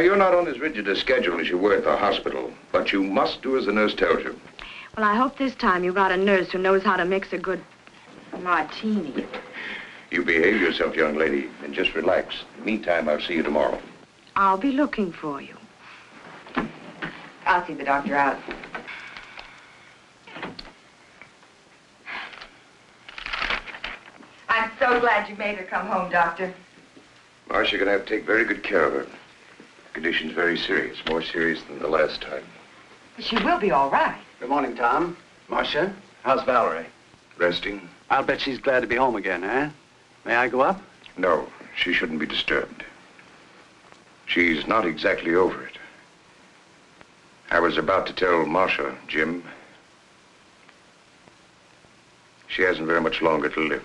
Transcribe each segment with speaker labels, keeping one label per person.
Speaker 1: you're not on as rigid a schedule as you were at the hospital, but you must do as the nurse tells you.
Speaker 2: Well, I hope this time you got a nurse who knows how to mix a good martini.
Speaker 1: You behave yourself, young lady, and just relax. In the meantime, I'll see you tomorrow.
Speaker 2: I'll be looking for you.
Speaker 3: I'll see the doctor out. I'm so glad you made her come home, Doctor.
Speaker 1: Marcia, you're going to have to take very good care of her. The condition's very serious, more serious than the last time.
Speaker 3: She will be all right.
Speaker 4: Good morning, Tom. Marcia, how's Valerie?
Speaker 1: Resting?
Speaker 4: I'll bet she's glad to be home again, eh? May I go up?
Speaker 1: No, she shouldn't be disturbed. She's not exactly over it. I was about to tell Marcia, Jim, she hasn't very much longer to live.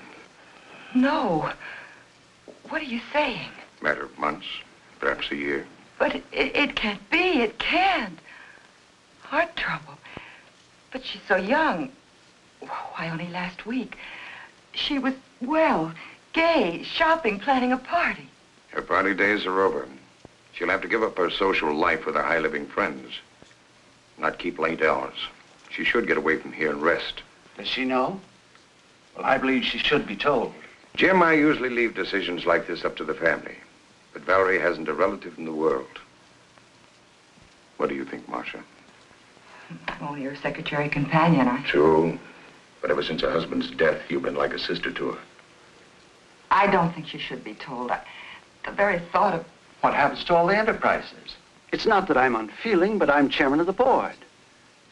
Speaker 3: No. What are you saying?
Speaker 1: Matter of months, perhaps a year.
Speaker 3: But it can't be. It can't. Heart trouble. But she's so young. Why, only last week. She was, well, gay, shopping, planning a party.
Speaker 1: Her party days are over. She'll have to give up her social life with her high-living friends. Not keep late hours. She should get away from here and rest.
Speaker 4: Does she know? Well, I believe she should be told.
Speaker 1: Jim, I usually leave decisions like this up to the family. But Valerie hasn't a relative in the world. What do you think, Marcia?
Speaker 3: I'm only her secretary companion.
Speaker 1: True. But ever since her husband's death, you've been like a sister to her.
Speaker 3: I don't think she should be told. The very thought of...
Speaker 4: What happens to all the enterprises? It's not that I'm unfeeling, but I'm chairman of the board.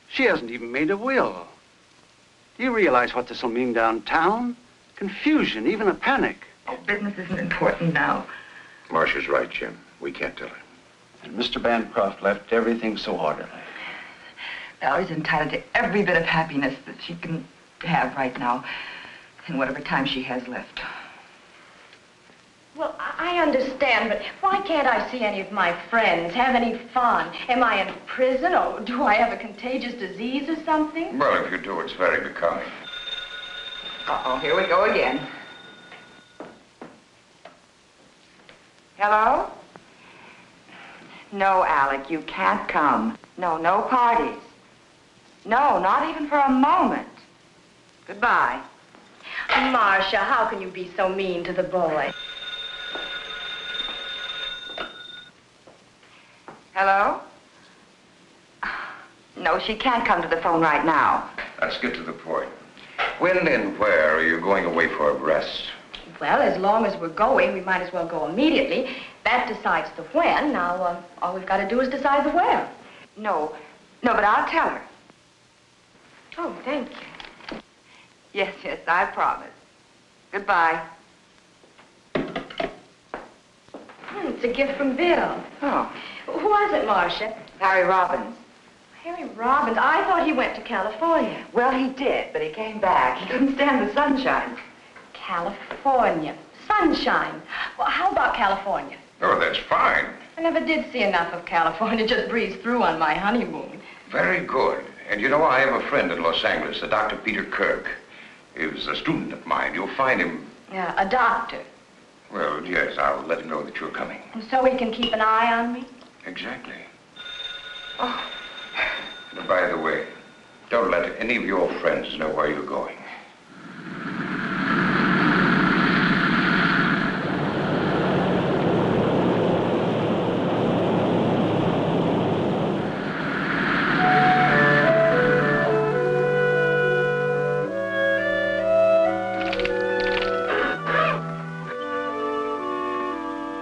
Speaker 4: She hasn't even made a will. Do you realize what this will mean downtown? Confusion, even a panic.
Speaker 3: Oh, business isn't important now.
Speaker 1: Marcia's right, Jim. We can't tell her.
Speaker 4: And Mr. Bancroft left everything so orderly.
Speaker 3: Valerie's entitled to every bit of happiness that she can have right now, in whatever time she has left.
Speaker 2: Well, I understand, but why can't I see any of my friends, have any fun? Am I in prison, or do I have a contagious disease or something?
Speaker 1: Well, if you do, it's very becoming.
Speaker 3: Uh-oh, here we go again. Hello? No, Alec, you can't come. No, no parties. No, not even for a moment. Goodbye.
Speaker 2: Marcia, how can you be so mean to the boy?
Speaker 3: Hello? No, she can't come to the phone right now.
Speaker 1: Let's get to the point. When and where are you going away for a rest?
Speaker 2: Well, as long as we're going, we might as well go immediately. That decides the when. Now, all we've got to do is decide the where.
Speaker 3: No, but I'll tell her.
Speaker 2: Oh, thank you.
Speaker 3: Yes, I promise. Goodbye.
Speaker 2: It's a gift from Bill.
Speaker 3: Oh.
Speaker 2: Who was it, Marcia?
Speaker 3: Harry Robbins.
Speaker 2: Harry Robbins? I thought he went to California.
Speaker 3: Well, he did, but he came back. He couldn't stand the sunshine.
Speaker 2: California. Sunshine. Well, how about California?
Speaker 1: Oh, that's fine.
Speaker 2: I never did see enough of California. Just breezed through on my honeymoon.
Speaker 1: Very good. And you know, I have a friend in Los Angeles, a Dr. Peter Kirk. He was a student of mine. You'll find him...
Speaker 2: Yeah, a doctor.
Speaker 1: Well, yes, I'll let him know that you're coming.
Speaker 2: So he can keep an eye on me?
Speaker 1: Exactly. Oh. And by the way, don't let any of your friends know where you're going.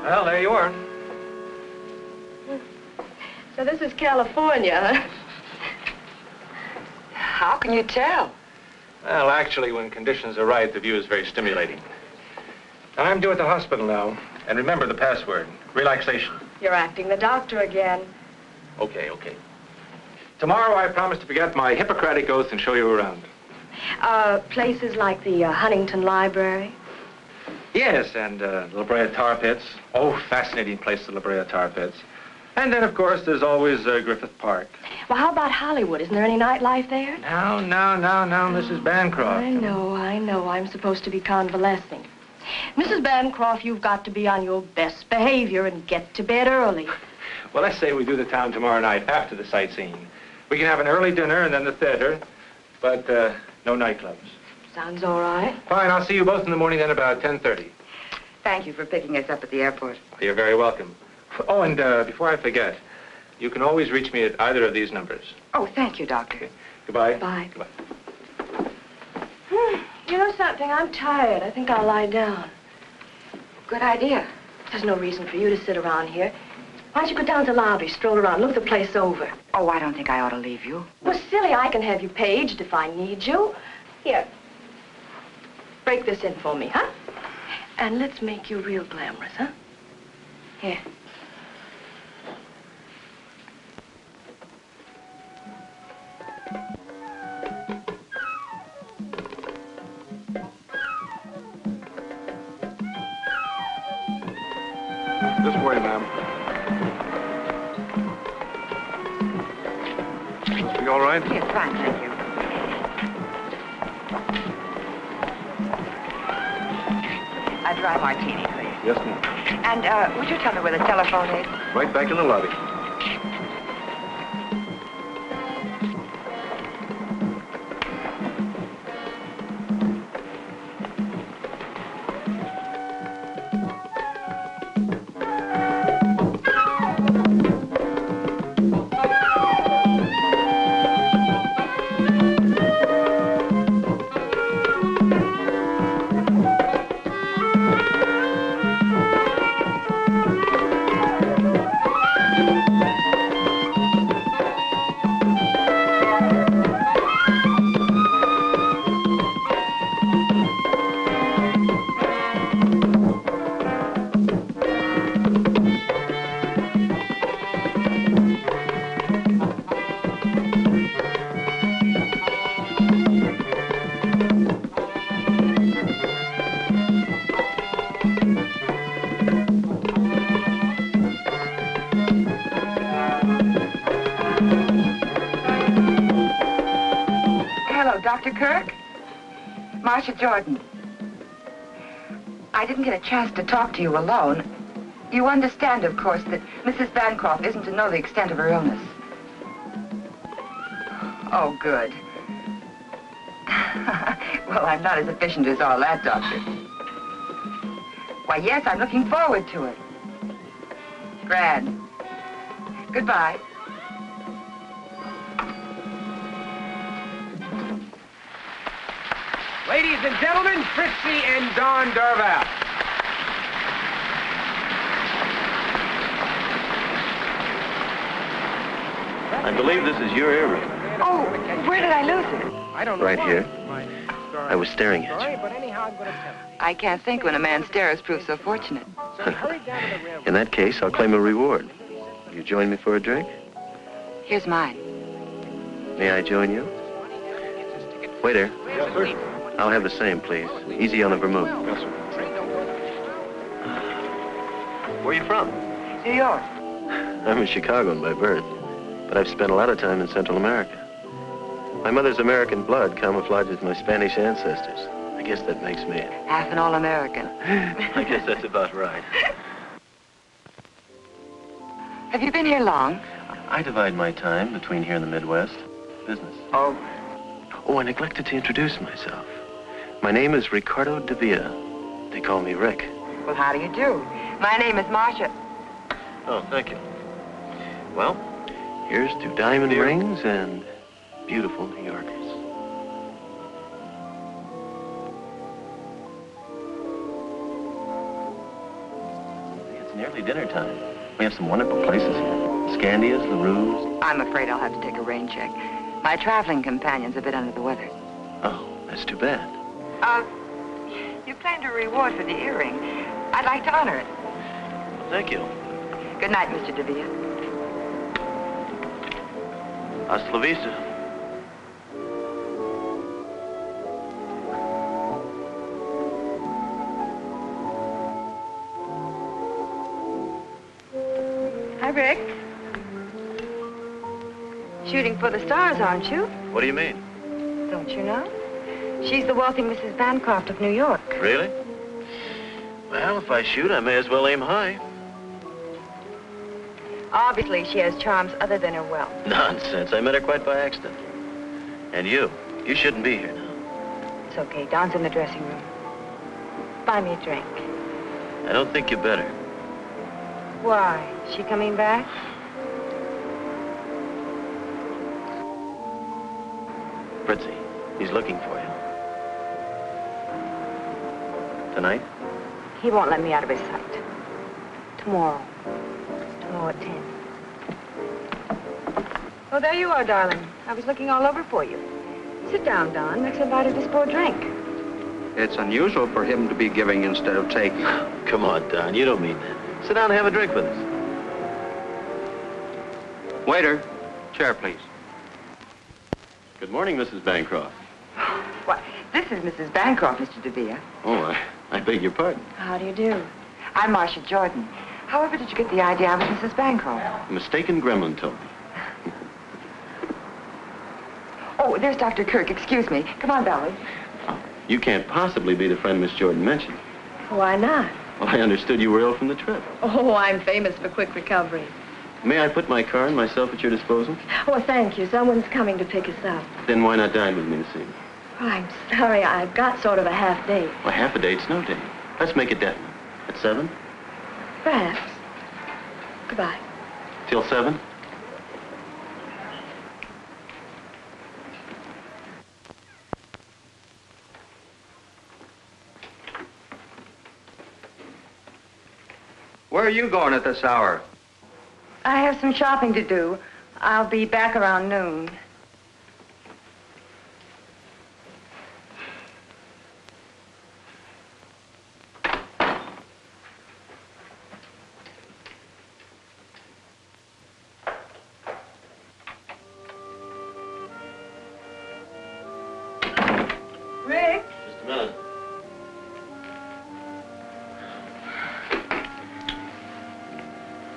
Speaker 4: Well, there you are.
Speaker 2: So this is California, huh?
Speaker 3: How can you tell?
Speaker 5: Well, actually, when conditions are right, the view is very stimulating. I'm due at the hospital now. And remember the password, relaxation.
Speaker 2: You're acting the doctor again.
Speaker 5: Okay. Tomorrow, I promise to forget my Hippocratic oath and show you around.
Speaker 2: Places like the Huntington Library?
Speaker 5: Yes, and La Brea Tar Pits. Oh, fascinating place, the La Brea Tar Pits. And then, of course, there's always Griffith Park.
Speaker 2: Well, how about Hollywood? Isn't there any nightlife there?
Speaker 5: No, Mrs. Bancroft.
Speaker 2: I know. I'm supposed to be convalescing. Mrs. Bancroft, you've got to be on your best behavior and get to bed early.
Speaker 5: Well, let's say we do the town tomorrow night after the sightseeing. We can have an early dinner and then the theater, but no nightclubs.
Speaker 2: Sounds all right.
Speaker 5: Fine, I'll see you both in the morning then about 10:30.
Speaker 3: Thank you for picking us up at the airport.
Speaker 5: You're very welcome. Oh, and before I forget, you can always reach me at either of these numbers.
Speaker 3: Oh, thank you, Doctor.
Speaker 5: Okay. Goodbye.
Speaker 2: Bye.
Speaker 5: Goodbye.
Speaker 2: You know something? I'm tired. I think I'll lie down.
Speaker 3: Good idea.
Speaker 2: There's no reason for you to sit around here. Why don't you go down to the lobby, stroll around, look the place over?
Speaker 3: Oh, I don't think I ought to leave you.
Speaker 2: Well, silly, I can have you paged if I need you. Here. Break this in for me, huh? And let's make you real glamorous, huh? Here.
Speaker 1: This way, ma'am. Must be all right?
Speaker 3: Yes, fine, thank you. A dry martini, please.
Speaker 1: Yes, ma'am.
Speaker 3: And would you tell me where the telephone is?
Speaker 1: Right back in the lobby.
Speaker 3: Dr. Kirk? Marcia Jordan. I didn't get a chance to talk to you alone. You understand, of course, that Mrs. Bancroft isn't to know the extent of her illness. Oh, good. Well, I'm not as efficient as all that, Doctor. Why, yes, I'm looking forward to it. Grand. Goodbye.
Speaker 6: Ladies and gentlemen, Fritzy and Don Darval.
Speaker 7: I believe this is your earring.
Speaker 3: Oh, where did I lose it?
Speaker 6: I don't know
Speaker 7: Right
Speaker 6: why.
Speaker 7: here. I was staring at you.
Speaker 6: But anyhow, I'm going to tell you.
Speaker 3: I can't think when a man stares proves so fortunate.
Speaker 6: So we hurried down to the railroad.
Speaker 7: In that case, I'll claim a reward. You join me for a drink?
Speaker 3: Here's mine.
Speaker 7: May I join you? Waiter,
Speaker 1: Yes, sir.
Speaker 7: I'll have the same, please. Easy on the vermouth.
Speaker 1: Yes, sir.
Speaker 7: Where are you from?
Speaker 3: New York.
Speaker 7: I'm a Chicagoan by birth, but I've spent a lot of time in Central America. My mother's American blood camouflages my Spanish ancestors. I guess that makes me...
Speaker 3: Half an all-American.
Speaker 7: I guess that's about right.
Speaker 3: Have you been here long?
Speaker 7: I divide my time between here and the Midwest. Business.
Speaker 3: Oh.
Speaker 7: Oh, I neglected to introduce myself. My name is Ricardo de Villa. They call me Rick.
Speaker 3: Well, how do you do? My name is Marcia.
Speaker 7: Oh, thank you. Well, here's to diamond rings and beautiful New Yorkers. It's nearly dinner time. We have some wonderful places here. Scandia's, LaRue's.
Speaker 3: I'm afraid I'll have to take a rain check. My traveling companion's a bit under the weather.
Speaker 7: Oh, that's too bad.
Speaker 3: You claimed a reward for the earring. I'd like to honor it.
Speaker 7: Well, thank you.
Speaker 3: Good night, Mr. De Villa.
Speaker 7: Hasta la vista.
Speaker 2: Hi, Rick. Shooting for the stars, aren't you?
Speaker 7: What do you mean?
Speaker 2: Don't you know? She's the wealthy Mrs. Bancroft of New York.
Speaker 7: Really? Well, if I shoot, I may as well aim high.
Speaker 3: Obviously, she has charms other than her wealth.
Speaker 7: Nonsense. I met her quite by accident. And you shouldn't be here now.
Speaker 3: It's okay. Don's in the dressing room. Buy me a drink.
Speaker 7: I don't think you better.
Speaker 3: Why? Is she coming back?
Speaker 7: Fritzy, he's looking for you. Tonight?
Speaker 3: He won't let me out of his sight. Tomorrow. Tomorrow at 10. Oh, there you are, darling. I was looking all over for you. Sit down, Don. Rex invited us for a drink.
Speaker 4: It's unusual for him to be giving instead of taking.
Speaker 7: Come on, Don. You don't mean that. Sit down and have a drink with us.
Speaker 4: Waiter, chair, please.
Speaker 7: Good morning, Mrs. Bancroft.
Speaker 3: Why, this is Mrs. Bancroft, Mr. DeVere.
Speaker 7: Oh, I beg your pardon.
Speaker 2: How do you do?
Speaker 3: I'm Marcia Jordan. However did you get the idea I was Mrs. Bancroft?
Speaker 7: A mistaken gremlin told me.
Speaker 3: Oh, there's Dr. Kirk. Excuse me. Come on, Valerie.
Speaker 7: You can't possibly be the friend Miss Jordan mentioned.
Speaker 2: Why not?
Speaker 7: Well, I understood you were ill from the trip.
Speaker 2: Oh, I'm famous for quick recovery.
Speaker 7: May I put my car and myself at your disposal?
Speaker 2: Oh, thank you. Someone's coming to pick us up.
Speaker 7: Then why not dine with me this evening?
Speaker 2: Oh, I'm sorry. I've got sort of a half date.
Speaker 7: Well, half a date's no date. Let's make it definite. At 7?
Speaker 2: Perhaps. Goodbye.
Speaker 7: Till 7?
Speaker 4: Where are you going at this hour?
Speaker 3: I have some shopping to do. I'll be back around noon. Rick?
Speaker 7: Just a minute.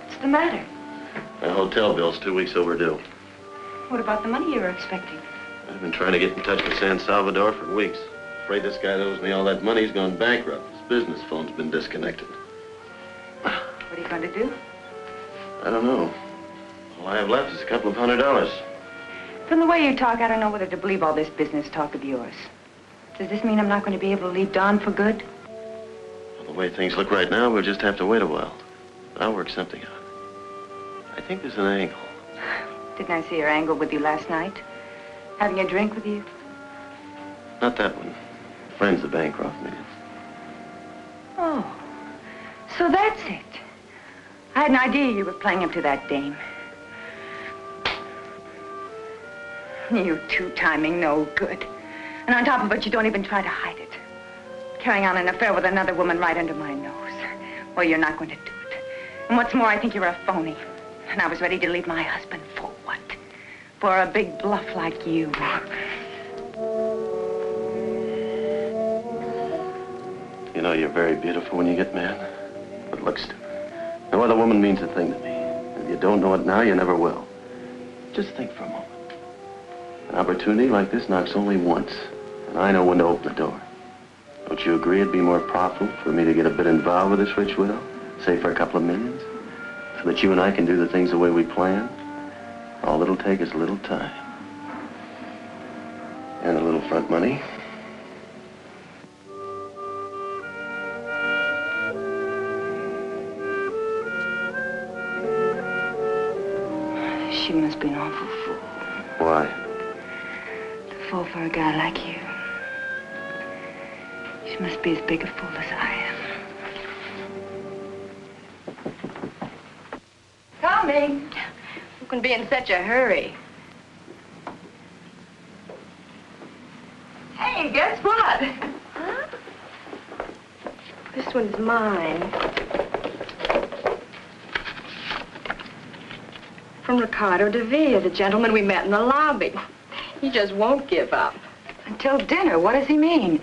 Speaker 3: What's the matter?
Speaker 7: My hotel bill's 2 weeks overdue.
Speaker 3: What about the money you were expecting?
Speaker 7: I've been trying to get in touch with San Salvador for weeks. Afraid this guy that owes me all that money's gone bankrupt. His business phone's been disconnected.
Speaker 3: What are you going to do?
Speaker 7: I don't know. All I have left is a couple of $100.
Speaker 3: From the way you talk, I don't know whether to believe all this business talk of yours. Does this mean I'm not going to be able to leave Don for good?
Speaker 7: Well, the way things look right now, we'll just have to wait a while. I'll work something out. I think there's an angle.
Speaker 3: Didn't I see her angle with you last night? Having a drink with you?
Speaker 7: Not that one. Friends the Bancroft millions.
Speaker 3: Oh, so that's it. I had an idea you were playing him to that dame. You two-timing no good. And on top of it, you don't even try to hide it. Carrying on an affair with another woman right under my nose. Well, you're not going to do it. And what's more, I think you're a phony. And I was ready to leave my husband for what? For a big bluff like you.
Speaker 7: You know, you're very beautiful when you get mad. But look, stupid. No other woman means a thing to me. And if you don't know it now, you never will. Just think for a moment. An opportunity like this knocks only once. And I know when to open the door. Don't you agree it'd be more profitable for me to get a bit involved with this rich widow? Say for a couple of millions? So that you and I can do the things the way we plan? All it'll take is a little time. And a little front money.
Speaker 3: She must be an awful fool.
Speaker 7: Why?
Speaker 3: To fall for a guy like you. She must be as big a fool as I am. Coming.
Speaker 2: Who can be in such a hurry?
Speaker 3: Hey, guess what?
Speaker 2: Huh? This one's mine. From Ricardo DeVere, the gentleman we met in the lobby. He just won't give up.
Speaker 3: Until dinner. What does he mean?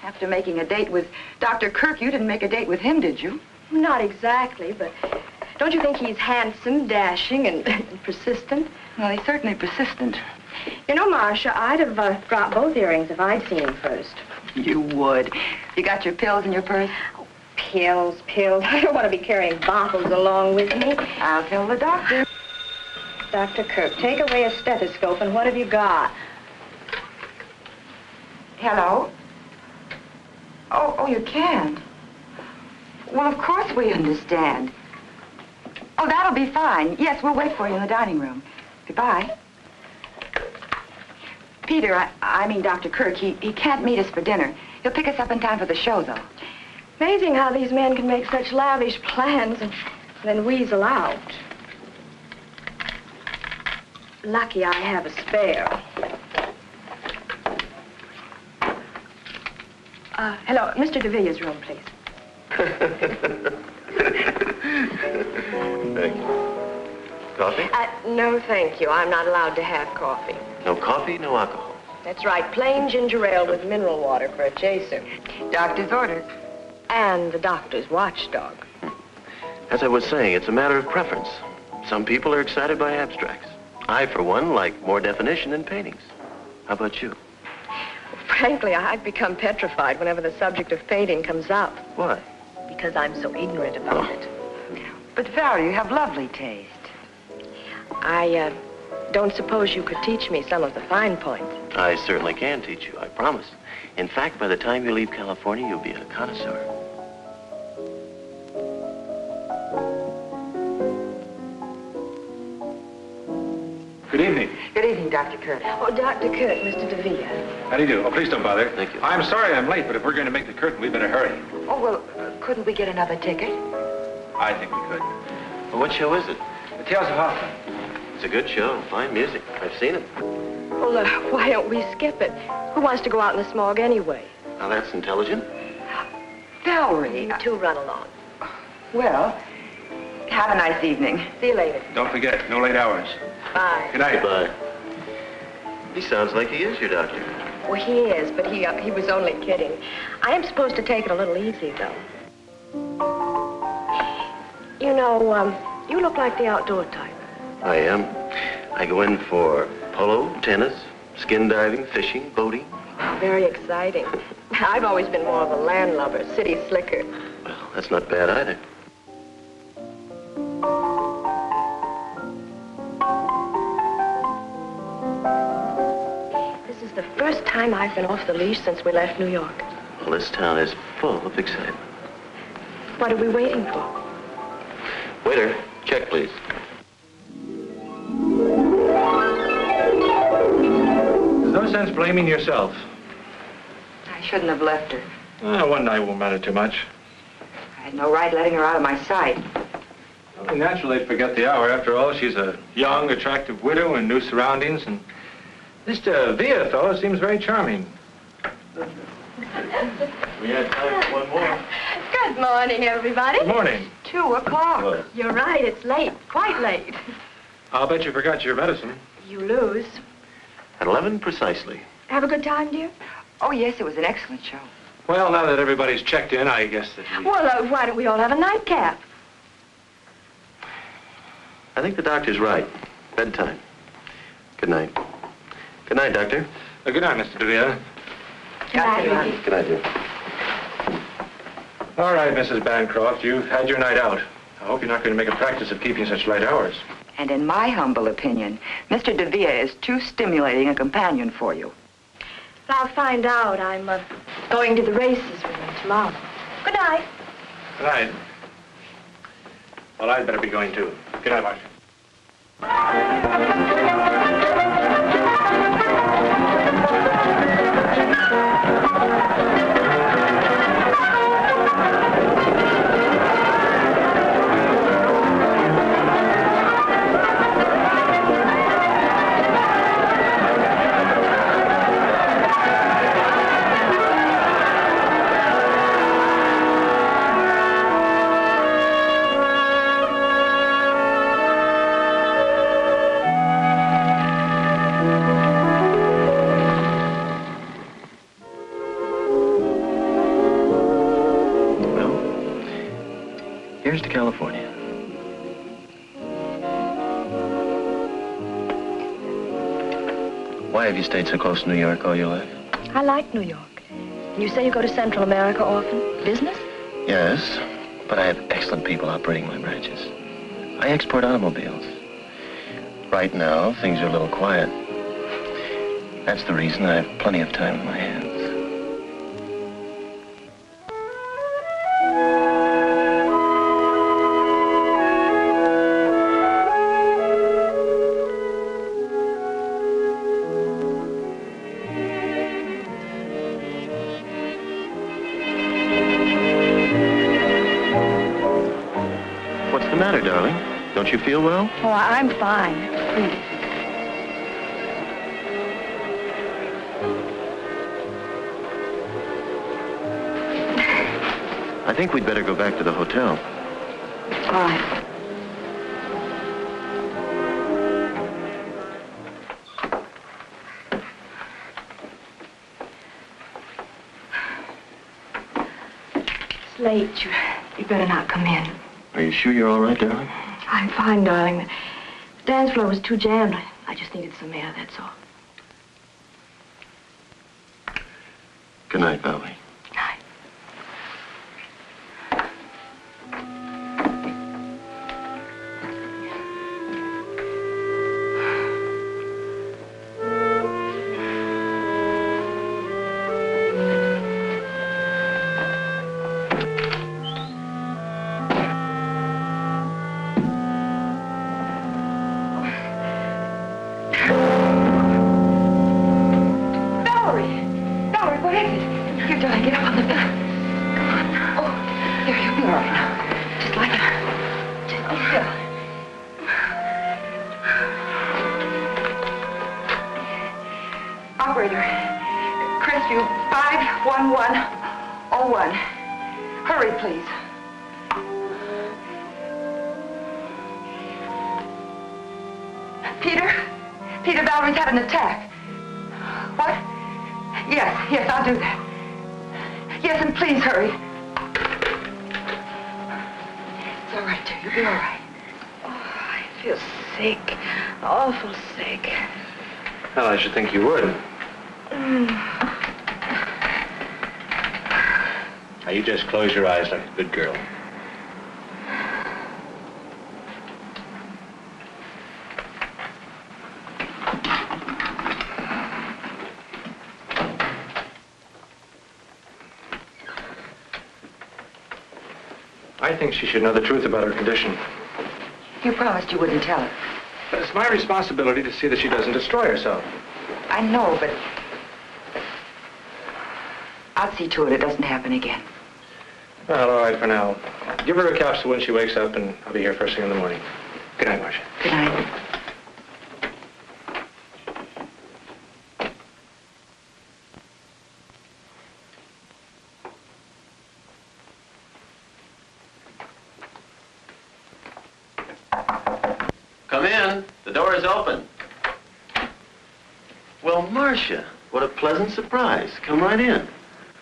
Speaker 3: After making a date with Dr. Kirk, you didn't make a date with him, did you?
Speaker 2: Not exactly, but don't you think he's handsome, dashing, and persistent?
Speaker 3: Well, he's certainly persistent.
Speaker 2: You know, Marcia, I'd have dropped both earrings if I'd seen him first.
Speaker 3: You would. You got your pills in your purse?
Speaker 2: Oh, pills. I don't want to be carrying bottles along with me.
Speaker 3: I'll tell the doctor.
Speaker 2: Dr. Kirk, take away a stethoscope, and what have you got?
Speaker 3: Hello? Oh, you can't. Well, of course we understand. Oh, that'll be fine. Yes, we'll wait for you in the dining room. Goodbye. Peter, I mean Dr. Kirk, he can't meet us for dinner. He'll pick us up in time for the show, though.
Speaker 2: Amazing how these men can make such lavish plans and then weasel out. Lucky I have a spare. Hello, Mr. DeVille's room, please.
Speaker 7: Thank you. Coffee?
Speaker 2: No, thank you. I'm not allowed to have coffee.
Speaker 7: No coffee, no alcohol.
Speaker 2: That's right, plain ginger ale with mineral water for a chaser.
Speaker 3: Doctor's orders.
Speaker 2: And the doctor's watchdog.
Speaker 7: As I was saying, it's a matter of preference. Some people are excited by abstracts. I, for one, like more definition in paintings. How about you?
Speaker 2: Frankly, I've become petrified whenever the subject of painting comes up.
Speaker 7: Why?
Speaker 2: Because I'm so ignorant about it.
Speaker 3: But, Valerie, you have lovely taste.
Speaker 2: I don't suppose you could teach me some of the fine points.
Speaker 7: I certainly can teach you, I promise. In fact, by the time you leave California, you'll be a connoisseur.
Speaker 5: Good evening.
Speaker 3: Good evening, Dr. Kirk.
Speaker 2: Oh, Dr. Kirk, Mr. DeVille.
Speaker 5: How do you do? Oh, please don't bother.
Speaker 7: Thank you.
Speaker 5: I'm sorry I'm late, but if we're going to make the curtain, we better hurry.
Speaker 3: Oh, well, couldn't we get another ticket?
Speaker 5: I think we could.
Speaker 7: Well, what show is it?
Speaker 5: The Tales of Hutton.
Speaker 7: It's a good show. Fine music. I've seen it.
Speaker 2: Well, why don't we skip it? Who wants to go out in the smog anyway?
Speaker 7: Now, that's intelligent.
Speaker 3: Valerie.
Speaker 2: You two run along.
Speaker 3: Well, have a nice evening.
Speaker 2: See you later.
Speaker 5: Don't forget, no late hours.
Speaker 2: Bye.
Speaker 5: Good night.
Speaker 7: Goodbye. He sounds like he is your doctor.
Speaker 2: Well, he is, but he was only kidding. I am supposed to take it a little easy, though. You know, you look like the outdoor type.
Speaker 7: I am. I go in for polo, tennis, skin diving, fishing, boating.
Speaker 2: Very exciting. I've always been more of a landlubber, city slicker.
Speaker 7: Well, that's not bad either.
Speaker 2: This is the first time I've been off the leash since we left New York.
Speaker 7: Well, this town is full of excitement.
Speaker 2: What are we waiting for?
Speaker 7: Waiter, check, please.
Speaker 5: There's no sense blaming yourself.
Speaker 3: I shouldn't have left her.
Speaker 5: One night won't matter too much.
Speaker 3: I had no right letting her out of my sight.
Speaker 5: Well, naturally, they'd forget the hour. After all, she's a young, attractive widow in new surroundings, and this Villa fellow seems very charming.
Speaker 7: We had time for one more.
Speaker 2: Good morning, everybody.
Speaker 5: Good morning.
Speaker 3: 2 o'clock.
Speaker 5: Well,
Speaker 2: You're right, it's late, quite late.
Speaker 5: I'll bet you forgot your medicine.
Speaker 2: You lose.
Speaker 7: At 11 precisely.
Speaker 2: Have a good time, dear?
Speaker 3: Oh, yes, it was an excellent show.
Speaker 5: Well, now that everybody's checked in, I guess that we...
Speaker 2: Well, why don't we all have a nightcap?
Speaker 7: I think the doctor's right. Bedtime. Good night. Good night, Doctor.
Speaker 5: Good night, Mr. DeVille.
Speaker 2: Good night, Ricky.
Speaker 7: Good night, dear.
Speaker 5: All right, Mrs. Bancroft, you've had your night out. I hope you're not going to make a practice of keeping such late hours.
Speaker 3: And in my humble opinion, Mr. DeVille is too stimulating a companion for you.
Speaker 2: I'll find out. I'm going to the races with him tomorrow. Good night.
Speaker 5: Good night. Well, I'd better be going, too. Good night, Marcia.
Speaker 7: Here's to California. Why have you stayed so close to New York all your life?
Speaker 2: I like New York. And you say you go to Central America often? Business?
Speaker 7: Yes. But I have excellent people operating my branches. I export automobiles. Right now, things are a little quiet. That's the reason I have plenty of time in my hands. What's the matter, darling? Don't you feel well?
Speaker 2: Oh, I'm fine. Please.
Speaker 7: I think we'd better go back to the hotel.
Speaker 2: All right. It's late. You better not come in.
Speaker 7: Are you sure you're all right, darling?
Speaker 2: I'm fine, darling. The dance floor was too jammed. I just needed some air, that's all.
Speaker 7: Good night, Valerie.
Speaker 2: Night. Operator, Crestview 51101. Hurry, please. Peter, Valerie's had an attack. What? Yes, I'll do that. Yes, and please hurry. It's all right, dear. You'll be all right. Oh, I feel sick. Awful sick.
Speaker 5: Well, I should think you would. Now, you just close your eyes like a good girl. I think she should know the truth about her condition.
Speaker 3: You promised you wouldn't tell her.
Speaker 5: But it's my responsibility to see that she doesn't destroy herself.
Speaker 3: I know, but I'll see to it doesn't happen again.
Speaker 5: Well, all right for now. Give her a capsule when she wakes up, and I'll be here first thing in the morning. Good night, Marcia.
Speaker 3: Good night.
Speaker 7: Come in. The door is open. Well, Marcia, what a pleasant surprise. Come right in.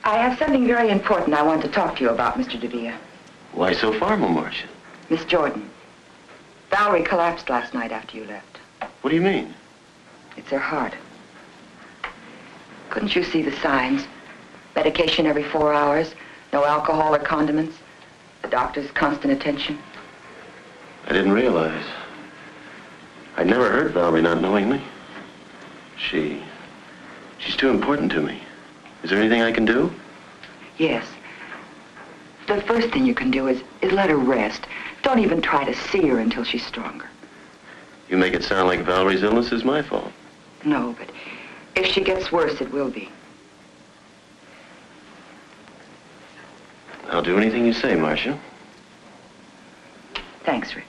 Speaker 3: I have something very important I want to talk to you about, Mr. DeVere.
Speaker 7: Why so formal, Marcia?
Speaker 3: Miss Jordan. Valerie collapsed last night after you left.
Speaker 7: What do you mean?
Speaker 3: It's her heart. Couldn't you see the signs? Medication every 4 hours, no alcohol or condiments, the doctor's constant attention.
Speaker 7: I didn't realize. I'd never heard Valerie not knowingly. She's too important to me. Is there anything I can do?
Speaker 3: Yes. The first thing you can do is let her rest. Don't even try to see her until she's stronger.
Speaker 7: You make it sound like Valerie's illness is my fault.
Speaker 3: No, but if she gets worse, it will be.
Speaker 7: I'll do anything you say, Marcia.
Speaker 3: Thanks, Rick.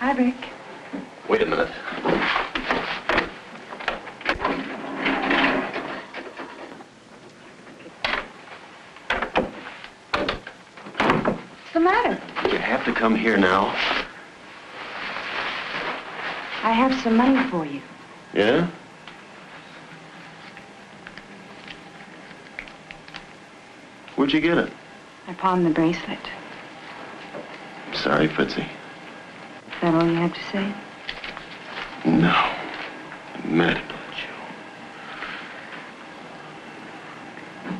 Speaker 3: Hi, Rick.
Speaker 7: Wait a minute.
Speaker 2: What's the matter?
Speaker 7: You have to come here now.
Speaker 3: I have some money for you.
Speaker 7: Yeah? Where'd you get it?
Speaker 3: I pawned the bracelet.
Speaker 7: Sorry, Fritzy.
Speaker 3: Is that all you have to say?
Speaker 7: No. I'm mad about you.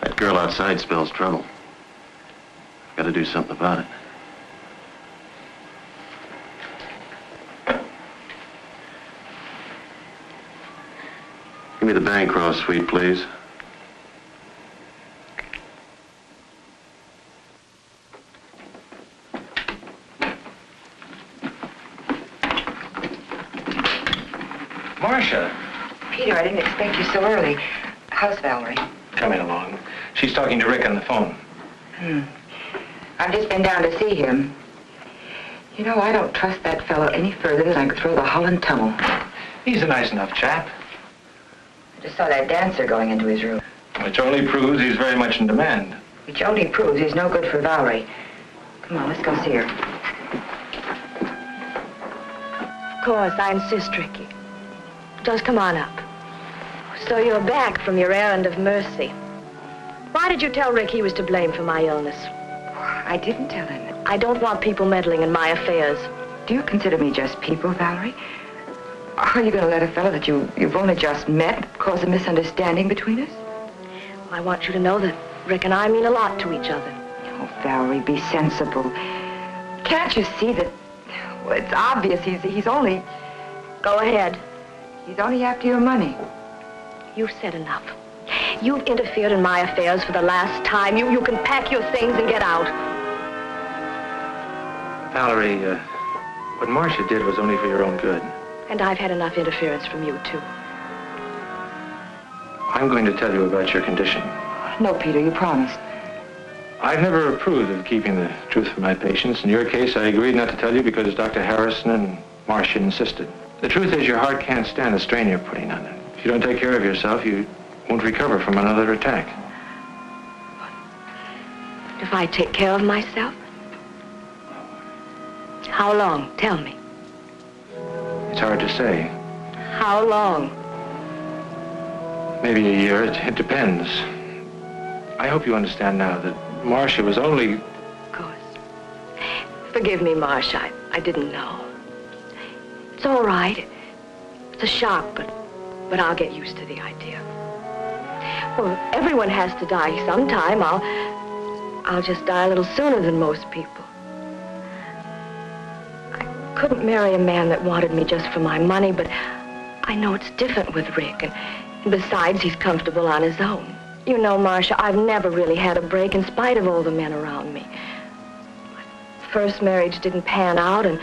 Speaker 7: That girl outside spells trouble. Got to do something about it. Give me the Bancroft suite, please.
Speaker 5: Marcia.
Speaker 3: Peter, I didn't expect you so early. How's Valerie?
Speaker 5: Coming along. She's talking to Rick on the phone.
Speaker 3: I've just been down to see him. You know, I don't trust that fellow any further than I could throw the Holland tunnel.
Speaker 5: He's a nice enough chap.
Speaker 3: I just saw that dancer going into his room.
Speaker 5: Which only proves he's very much in demand.
Speaker 3: Which only proves he's no good for Valerie. Come on, let's go see her.
Speaker 2: Of course, I insist, Ricky. Just come on up. So you're back from your errand of mercy. Why did you tell Rick he was to blame for my illness?
Speaker 3: I didn't tell him.
Speaker 2: I don't want people meddling in my affairs.
Speaker 3: Do you consider me just people, Valerie? Are you going to let a fellow that you've only just met cause a misunderstanding between us?
Speaker 2: I want you to know that Rick and I mean a lot to each other.
Speaker 3: Oh, Valerie, be sensible. Can't you see that... Well, it's obvious he's only...
Speaker 2: Go ahead.
Speaker 3: He's only after your money.
Speaker 2: You've said enough. You've interfered in my affairs for the last time. You can pack your things and get out.
Speaker 5: Valerie, what Marcia did was only for your own good.
Speaker 2: And I've had enough interference from you, too.
Speaker 5: I'm going to tell you about your condition.
Speaker 3: No, Peter, you promised.
Speaker 5: I've never approved of keeping the truth from my patients. In your case, I agreed not to tell you because Dr. Harrison and Marcia insisted. The truth is your heart can't stand the strain you're putting on it. If you don't take care of yourself, you won't recover from another attack.
Speaker 2: If I take care of myself? How long? Tell me.
Speaker 5: It's hard to say.
Speaker 2: How long?
Speaker 5: Maybe a year. It depends. I hope you understand now that Marcia was only...
Speaker 2: Of course. Forgive me, Marcia. I didn't know. It's all right. It's a shock, but I'll get used to the idea. Well, everyone has to die sometime. I'll just die a little sooner than most people. I couldn't marry a man that wanted me just for my money, but I know it's different with Rick, and besides, he's comfortable on his own. You know, Marcia, I've never really had a break in spite of all the men around me. My first marriage didn't pan out, and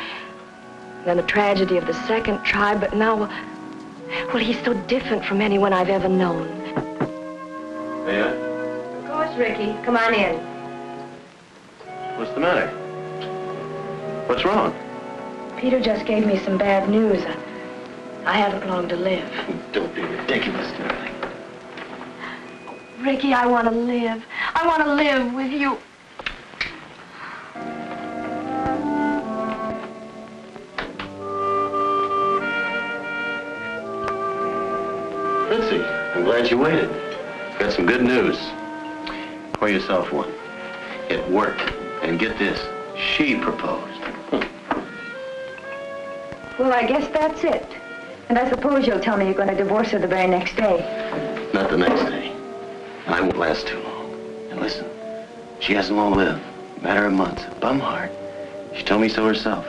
Speaker 2: then the tragedy of the second tried, but now, well, he's so different from anyone I've ever known.
Speaker 7: Yeah?
Speaker 2: Of course, Ricky. Come on in.
Speaker 7: What's the matter? What's wrong?
Speaker 2: Peter just gave me some bad news. I haven't long to live.
Speaker 7: Don't be ridiculous, darling.
Speaker 2: Ricky, I want to live. I want to live with you.
Speaker 7: Fritzy, I'm glad you waited. Got some good news. Pour yourself one. It worked. And get this, she proposed.
Speaker 3: Well, I guess that's it. And I suppose you'll tell me you're going to divorce her the very next day.
Speaker 7: Not the next day. I won't last too long. And listen, she hasn't long lived. Matter of months. Bum heart. She told me so herself.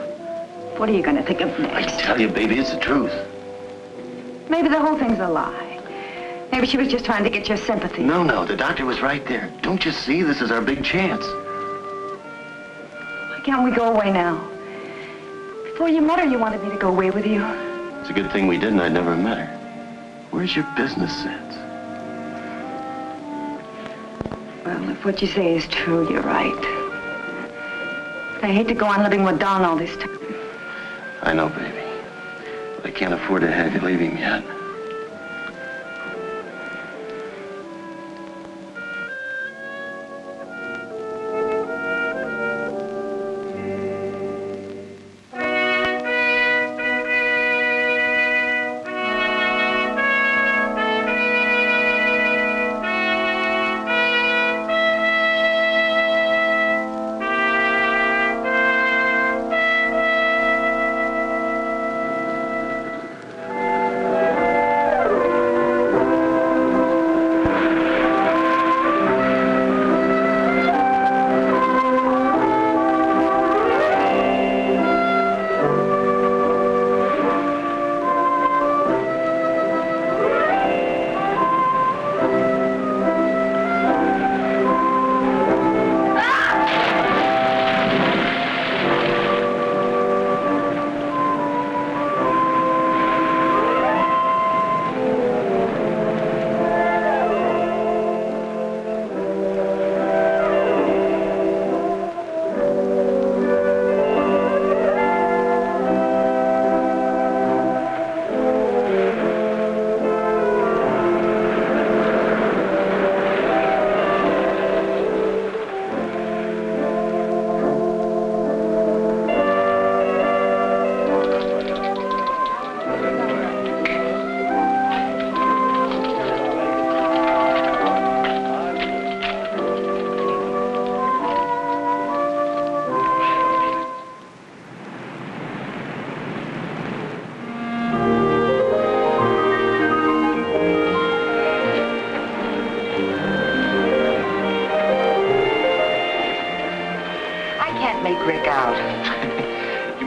Speaker 3: What are you going to think of
Speaker 7: I
Speaker 3: next?
Speaker 7: tell you, baby, it's the truth.
Speaker 3: Maybe the whole thing's a lie. Maybe she was just trying to get your sympathy.
Speaker 7: No, the doctor was right there. Don't you see? This is our big chance.
Speaker 3: Why can't we go away now? Before you met her, you wanted me to go away with you.
Speaker 7: It's a good thing we didn't. I'd never met her. Where's your business sense?
Speaker 3: Well, if what you say is true, you're right. I hate to go on living with Don all this time.
Speaker 7: I know, baby. But I can't afford to have you leave him yet.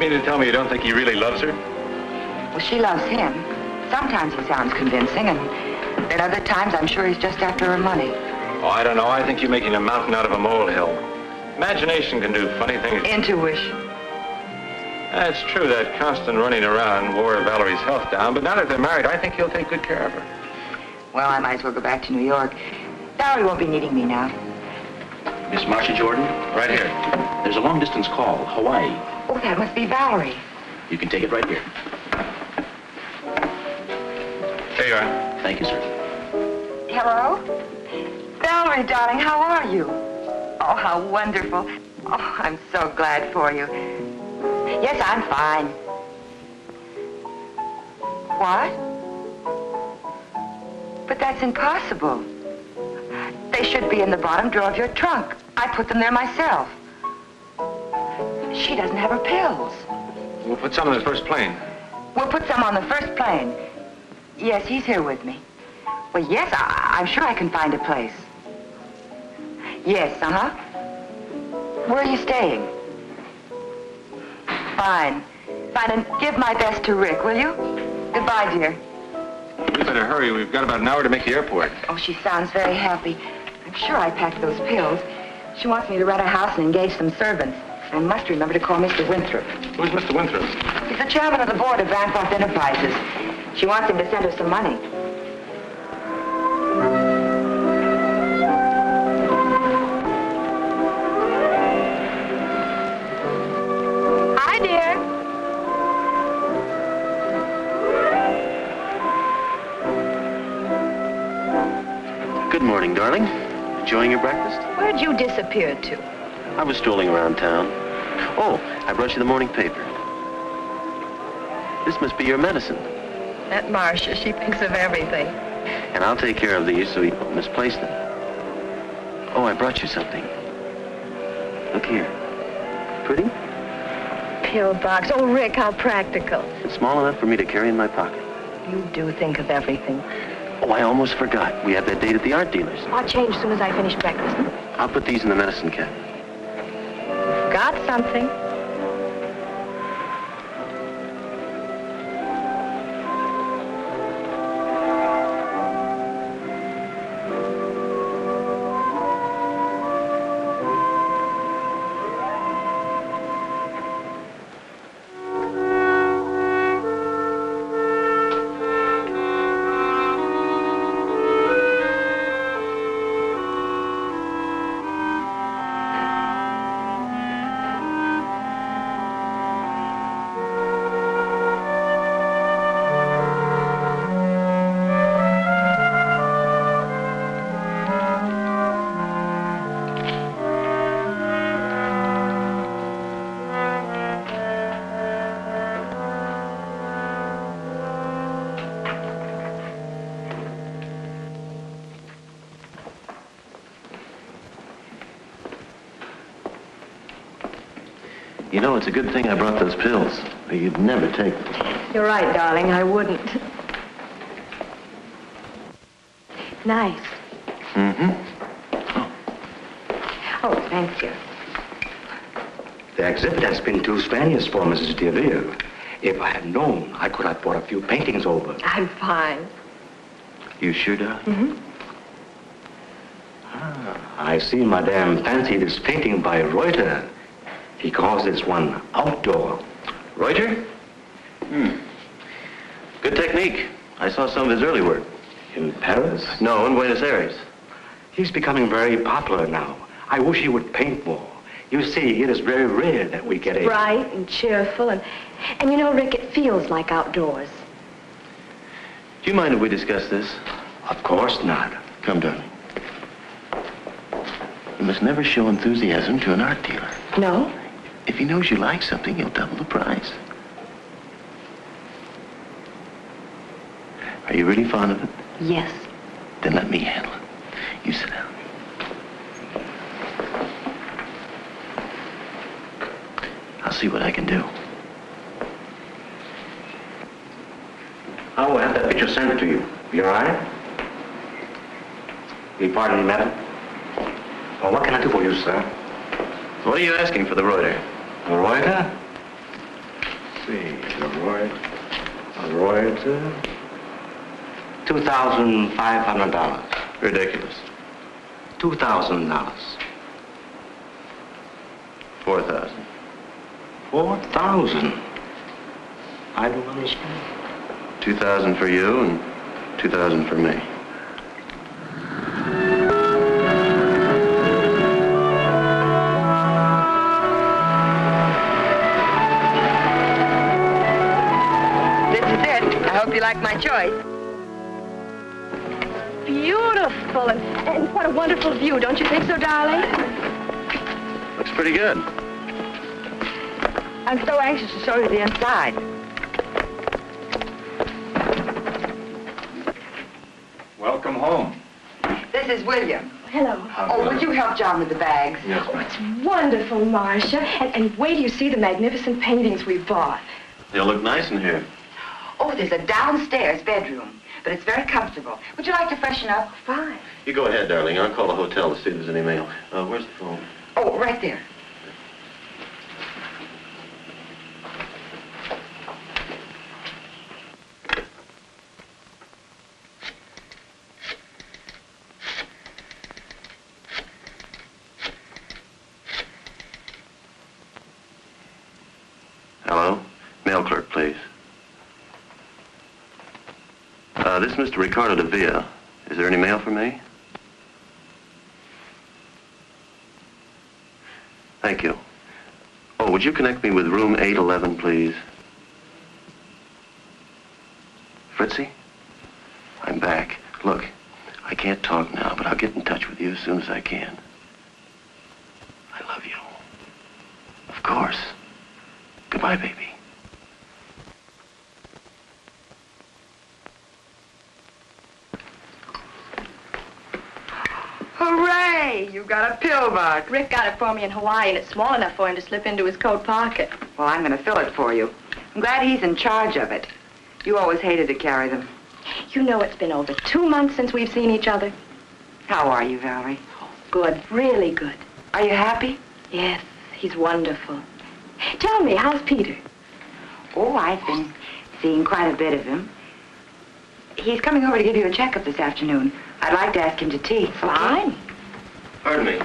Speaker 5: mean to tell me you don't think he really loves her?
Speaker 3: Well, she loves him. Sometimes he sounds convincing, and at other times I'm sure he's just after her money.
Speaker 5: Oh, I don't know. I think you're making a mountain out of a molehill. Imagination can do funny things.
Speaker 3: Intuition.
Speaker 5: That's true, that constant running around wore Valerie's health down, but now that they're married, I think he'll take good care of her.
Speaker 3: Well, I might as well go back to New York. Valerie won't be needing me now.
Speaker 8: Miss Marcia Jordan?
Speaker 5: Right here.
Speaker 8: There's a long-distance call, Hawaii.
Speaker 3: Oh, that must be Valerie.
Speaker 8: You can take it right here.
Speaker 5: There you are.
Speaker 8: Thank you, sir.
Speaker 3: Hello? Valerie, darling, how are you? Oh, how wonderful. Oh, I'm so glad for you. Yes, I'm fine. What? But that's impossible. They should be in the bottom drawer of your trunk. I put them there myself. She doesn't have her pills.
Speaker 5: We'll put some on the first plane.
Speaker 3: We'll put some on the first plane. Yes, he's here with me. Well, yes, I'm sure I can find a place. Yes, uh-huh. Where are you staying? Fine. Fine, and give my best to Rick, will you? Goodbye, dear.
Speaker 5: We better hurry. We've got about an hour to make the airport.
Speaker 3: Oh, she sounds very happy. I'm sure I packed those pills. She wants me to rent a house and engage some servants. I must remember to call Mr. Winthrop.
Speaker 5: Who's Mr. Winthrop?
Speaker 3: He's the chairman of the board of Bancroft Enterprises. She wants him to send her some money. Hi, dear.
Speaker 7: Good morning, darling. Enjoying your breakfast?
Speaker 2: Where'd you disappear to?
Speaker 7: I was strolling around town. Oh, I brought you the morning paper. This must be your medicine.
Speaker 2: That Marcia, she thinks of everything.
Speaker 7: And I'll take care of these so you don't misplace them. Oh, I brought you something. Look here. Pretty?
Speaker 2: Pill box. Oh, Rick, how practical.
Speaker 7: It's small enough for me to carry in my pocket.
Speaker 2: You do think of everything.
Speaker 7: Oh, I almost forgot. We have that date at the art dealer's.
Speaker 2: I'll change as soon as I finish breakfast.
Speaker 7: I'll put these in the medicine cabinet.
Speaker 2: Got something?
Speaker 7: You know, it's a good thing I brought those pills. Or you'd never take them.
Speaker 2: You're right, darling. I wouldn't. Nice.
Speaker 7: Mm-hmm.
Speaker 2: Oh, thank you.
Speaker 9: The exhibit has been too strenuous for Mrs. DeVille. If I had known, I could have brought a few paintings over.
Speaker 2: I'm fine.
Speaker 7: You sure, darling?
Speaker 2: Mm-hmm.
Speaker 9: I see Madame fancied this painting by Reuter. He calls this one outdoor.
Speaker 7: Reuter? Good technique. I saw some of his early work.
Speaker 9: In Paris?
Speaker 7: No, in Buenos Aires.
Speaker 9: He's becoming very popular now. I wish he would paint more. You see, it is very rare that we get a...
Speaker 2: Bright and cheerful, and you know, Rick, it feels like outdoors.
Speaker 7: Do you mind if we discuss this?
Speaker 9: Of course not.
Speaker 7: Come, darling. You must never show enthusiasm to an art dealer.
Speaker 2: No?
Speaker 7: If he knows you like something, he'll double the price. Are you really fond of it?
Speaker 2: Yes.
Speaker 7: Then let me handle it. You sit down. I'll see what I can do.
Speaker 9: I will have that picture sent to you. You all right? Will you pardon me, madam? Well, what can I do for you, sir?
Speaker 7: What are you asking for the Reuter?
Speaker 9: A Reuter? see. Royd, $2,500.
Speaker 7: Ridiculous.
Speaker 9: $2,000.
Speaker 7: 4,000.
Speaker 9: 4,000. I don't understand.
Speaker 7: 2,000 for you and 2,000 for me.
Speaker 3: This is it. I hope you like my choice.
Speaker 2: Beautiful, and what a wonderful view. Don't you think so, darling?
Speaker 7: Looks pretty good.
Speaker 3: I'm so anxious to show you the inside.
Speaker 5: Welcome home.
Speaker 3: This is William.
Speaker 2: Hello.
Speaker 3: Oh, would you help John with the bags?
Speaker 5: Yes,
Speaker 2: Oh, it's wonderful, Marcia. And wait till you see the magnificent paintings we bought.
Speaker 7: They'll look nice in here.
Speaker 3: Oh, there's a downstairs bedroom, but it's very comfortable. Would you like to freshen up?
Speaker 2: Fine.
Speaker 7: You go ahead, darling. I'll call the hotel to see if there's any mail. Where's the phone?
Speaker 3: Oh, right there.
Speaker 7: Hello? Mail clerk, please. This is Mr. Ricardo de Villa. Is there any mail for me? Thank you. Oh, would you connect me with room 811, please? Fritzy? I'm back. Look, I can't talk now, but I'll get in touch with you as soon as I can. I love you. Of course. Goodbye, baby.
Speaker 3: Hooray! You got a pill box.
Speaker 2: Rick got it for me in Hawaii, and it's small enough for him to slip into his coat pocket.
Speaker 3: Well, I'm going to fill it for you. I'm glad he's in charge of it. You always hated to carry them.
Speaker 2: You know it's been over 2 months since we've seen each other.
Speaker 3: How are you, Valerie?
Speaker 2: Good, really good.
Speaker 3: Are you happy?
Speaker 2: Yes, he's wonderful. Tell me, how's Peter?
Speaker 3: Oh, I've been seeing quite a bit of him. He's coming over to give you a checkup this afternoon. I'd like to ask him to tea.
Speaker 2: Fine.
Speaker 7: Pardon me.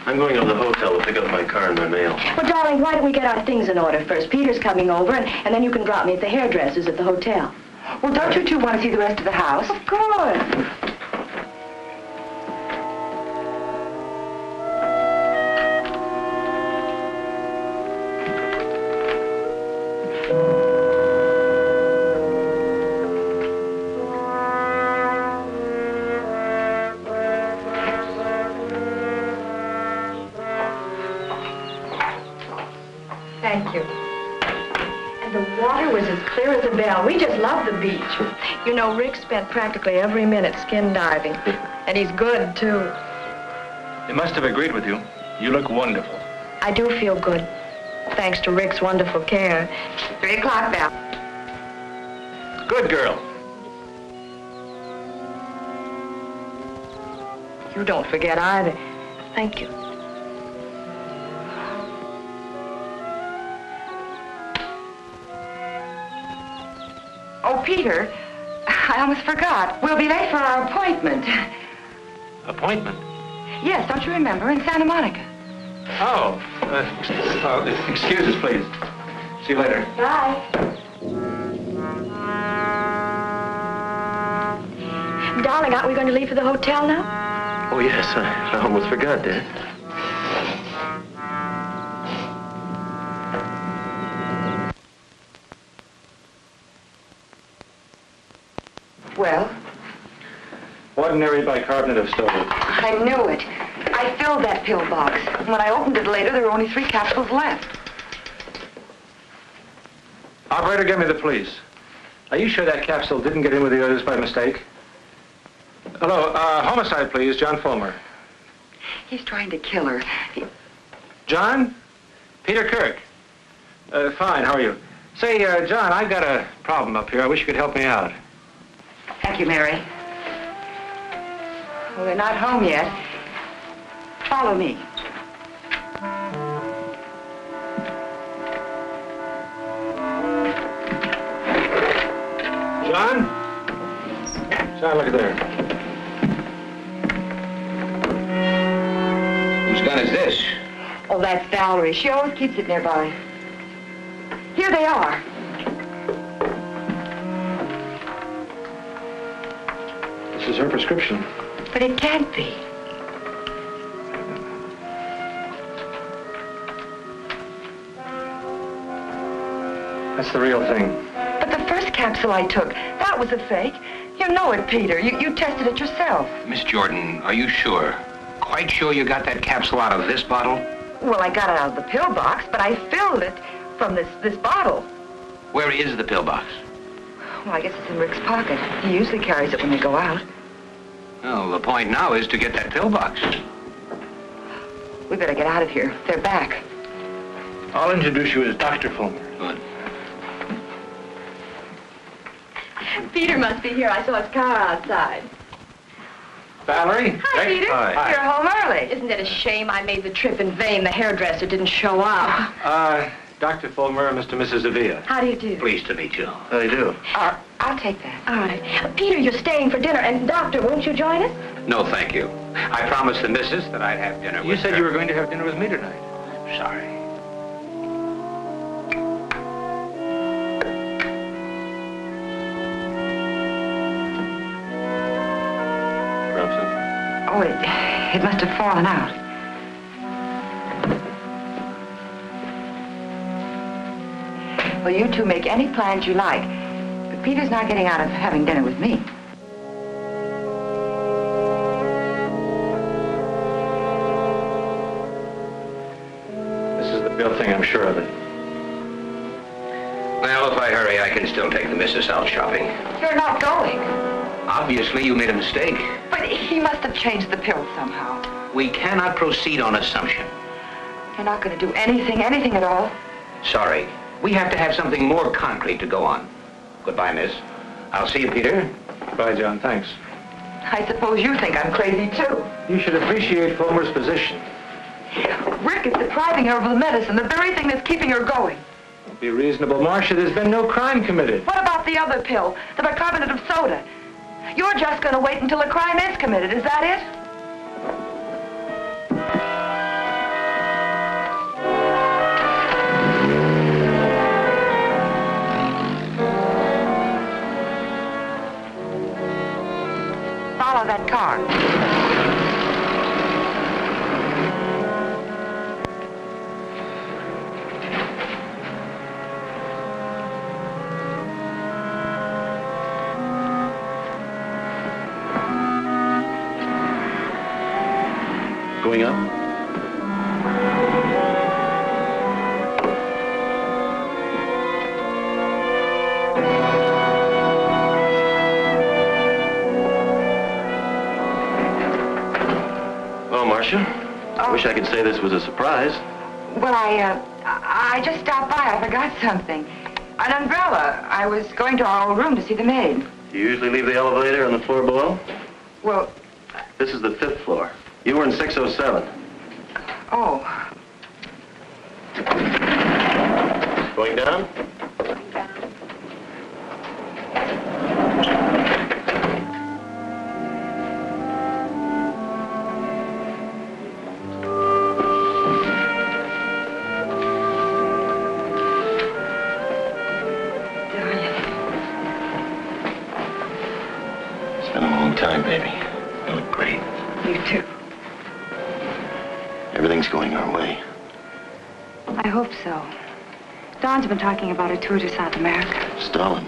Speaker 7: I'm going to the hotel to pick up my car and my mail.
Speaker 2: Well, darling, why don't we get our things in order first? Peter's coming over, and then you can drop me at the hairdresser's at the hotel.
Speaker 3: Well, don't you two want to see the rest of the house?
Speaker 2: Of course. Thank you. And the water was as clear as a bell. We just love the beach. You know, Rick spent practically every minute skin diving. And he's good, too.
Speaker 5: They must have agreed with you. You look wonderful.
Speaker 2: I do feel good, thanks to Rick's wonderful care.
Speaker 3: 3 o'clock now.
Speaker 5: Good girl.
Speaker 2: You don't forget either. Thank you.
Speaker 3: Oh, Peter, I almost forgot. We'll be late for our appointment.
Speaker 5: Appointment?
Speaker 3: Yes, don't you remember? In Santa Monica.
Speaker 5: Oh, excuse us, please. See you later.
Speaker 2: Bye. Darling, aren't we going to leave for the hotel now?
Speaker 7: Oh, yes. I almost forgot that.
Speaker 3: Well?
Speaker 5: Ordinary bicarbonate of soda.
Speaker 3: I knew it. I filled that pill box. When I opened it later, there were only 3 capsules left.
Speaker 5: Operator, get me the police. Are you sure that capsule didn't get in with the others by mistake? Hello, homicide, please, John Fulmer.
Speaker 3: He's trying to kill her.
Speaker 5: John? Peter Kirk. Fine, how are you? Say, John, I've got a problem up here. I wish you could help me out.
Speaker 3: Thank you, Mary. Well, they're not home yet. Follow me.
Speaker 5: John? John, look at there.
Speaker 1: Whose gun is this?
Speaker 3: Oh, that's Valerie. She always keeps it nearby. Here they are.
Speaker 5: This is her prescription.
Speaker 3: But it can't be.
Speaker 5: That's the real thing.
Speaker 3: But the first capsule I took, that was a fake. You know it, Peter. You tested it yourself.
Speaker 1: Miss Jordan, are you sure? Quite sure you got that capsule out of this bottle?
Speaker 3: Well, I got it out of the pill box, but I filled it from this bottle.
Speaker 1: Where is the pill box?
Speaker 3: Well, I guess it's in Rick's pocket. He usually carries it when they go out.
Speaker 1: Well, the point now is to get that pill box.
Speaker 3: We better get out of here. They're back.
Speaker 5: I'll introduce you as Dr. Fulmer.
Speaker 1: Good.
Speaker 2: Peter must be here. I saw his car outside.
Speaker 5: Valerie?
Speaker 2: Hi, Peter.
Speaker 5: Hi.
Speaker 3: You're home early.
Speaker 2: Isn't it a shame I made the trip in vain? The hairdresser didn't show up.
Speaker 5: Dr. Fulmer, Mr. and Mrs. Avila.
Speaker 2: How do you do?
Speaker 1: Pleased to meet you.
Speaker 7: How do you do?
Speaker 3: I'll take that.
Speaker 2: All right. Peter, you're staying for dinner. And, Doctor, won't you join us?
Speaker 1: No, thank you. I promised the missus that I'd have dinner with her.
Speaker 5: You said you were going to have dinner with me tonight.
Speaker 1: I'm sorry.
Speaker 3: Oh, it must have fallen out. Well, you two make any plans you like. But Peter's not getting out of having dinner with me.
Speaker 5: This is the real thing, I'm sure of it.
Speaker 1: Well, if I hurry, I can still take the missus out shopping.
Speaker 3: You're not going.
Speaker 1: Obviously, you made a mistake.
Speaker 3: But he must have changed the pill somehow.
Speaker 1: We cannot proceed on assumption.
Speaker 3: You're not going to do anything at all.
Speaker 1: Sorry. We have to have something more concrete to go on. Goodbye, miss. I'll see you, Peter.
Speaker 5: Bye, John. Thanks.
Speaker 3: I suppose you think I'm crazy, too.
Speaker 5: You should appreciate Fulmer's position.
Speaker 3: Rick is depriving her of the medicine, the very thing that's keeping her going.
Speaker 5: Be reasonable, Marcia. There's been no crime committed.
Speaker 3: What about the other pill, the bicarbonate of soda? You're just going to wait until a crime is committed, is that it? Follow that car.
Speaker 7: Going up? Well, Marcia, I wish I could say this was a surprise.
Speaker 3: Well, I just stopped by. I forgot something. An umbrella. I was going to our old room to see the maid.
Speaker 7: Do you usually leave the elevator on the floor below?
Speaker 3: Well,
Speaker 7: This is the 5th floor. You were in 607.
Speaker 3: oh.
Speaker 7: Going down? It's been a long time, baby. You look great.
Speaker 3: You too.
Speaker 7: Everything's going our way.
Speaker 10: I hope so. Don's been talking about a tour to South America.
Speaker 7: Stalin.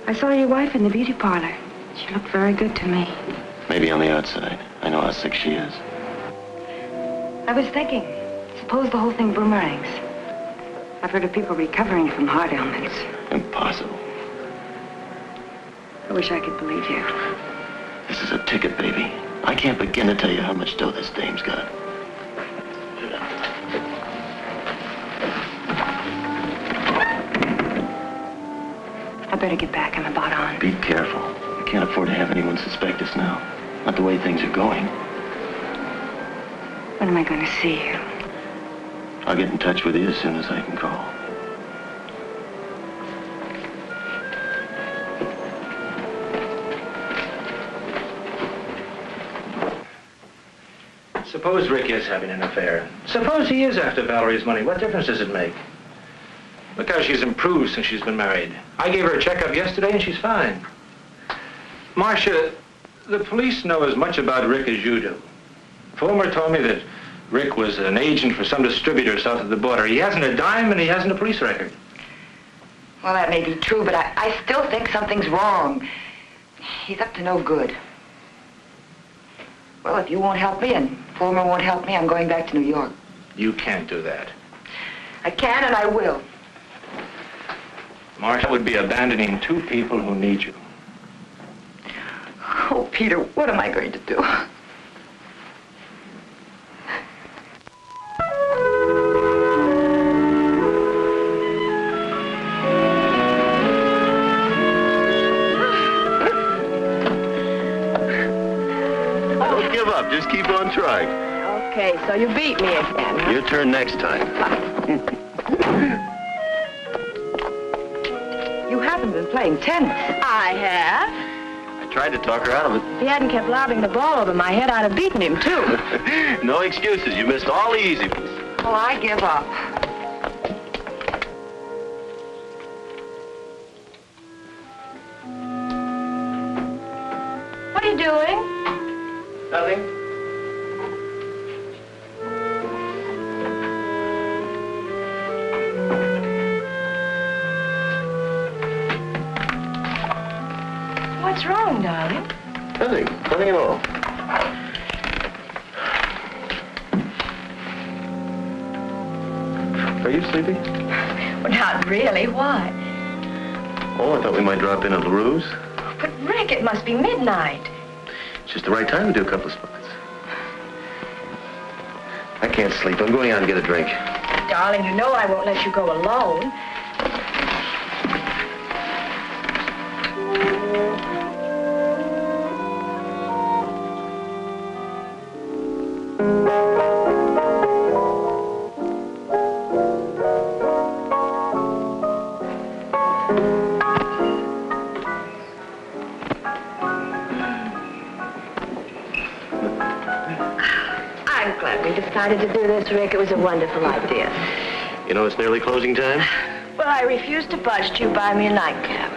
Speaker 10: I saw your wife in the beauty parlor. She looked very good to me.
Speaker 7: Maybe on the outside. I know how sick she is.
Speaker 10: I was thinking, suppose the whole thing boomerangs. I've heard of people recovering from heart ailments.
Speaker 7: Impossible.
Speaker 10: I wish I could believe you.
Speaker 7: This is a ticket, baby. I can't begin to tell you how much dough this dame's got.
Speaker 10: I better get back. I'm about on.
Speaker 7: Be careful. We can't afford to have anyone suspect us now. Not the way things are going.
Speaker 10: When am I going to see you?
Speaker 7: I'll get in touch with you as soon as I can call.
Speaker 5: Suppose Rick is having an affair. Suppose he is after Valerie's money. What difference does it make? Look how she's improved since she's been married. I gave her a checkup yesterday and she's fine. Marcia, the police know as much about Rick as you do. Fulmer told me that Rick was an agent for some distributor south of the border. He hasn't a dime and he hasn't a police record.
Speaker 3: Well, that may be true, but I still think something's wrong. He's up to no good. Well, if you won't help me and Fulmer won't help me, I'm going back to New York.
Speaker 5: You can't do that.
Speaker 3: I can and I will.
Speaker 5: Marcia would be abandoning two people who need you.
Speaker 3: Oh, Peter, what am I going to do?
Speaker 7: Don't give up. Just keep on trying.
Speaker 2: Okay, so you beat me again, huh?
Speaker 7: Your turn next time.
Speaker 3: You haven't been playing tennis.
Speaker 2: I have.
Speaker 7: I tried to talk her out of it.
Speaker 2: If he hadn't kept lobbing the ball over my head, I'd have beaten him, too.
Speaker 7: No excuses. You missed all the easy ones.
Speaker 3: Well, I give up.
Speaker 2: What are you doing?
Speaker 7: Nothing.
Speaker 2: What's wrong, darling?
Speaker 7: Nothing. Nothing at all. Are you sleepy?
Speaker 2: Well, not really. Why?
Speaker 7: Oh, I thought we might drop in at LaRue's.
Speaker 2: But, Rick, it must be midnight.
Speaker 7: It's just the right time to do a couple of spots. I can't sleep. I'm going out and get a drink.
Speaker 2: Darling, you know I won't let you go alone. I'm glad we decided to do this, Rick. It was a wonderful idea.
Speaker 7: You know, it's nearly closing time.
Speaker 2: Well, I refuse to budge till you buy me a nightcap.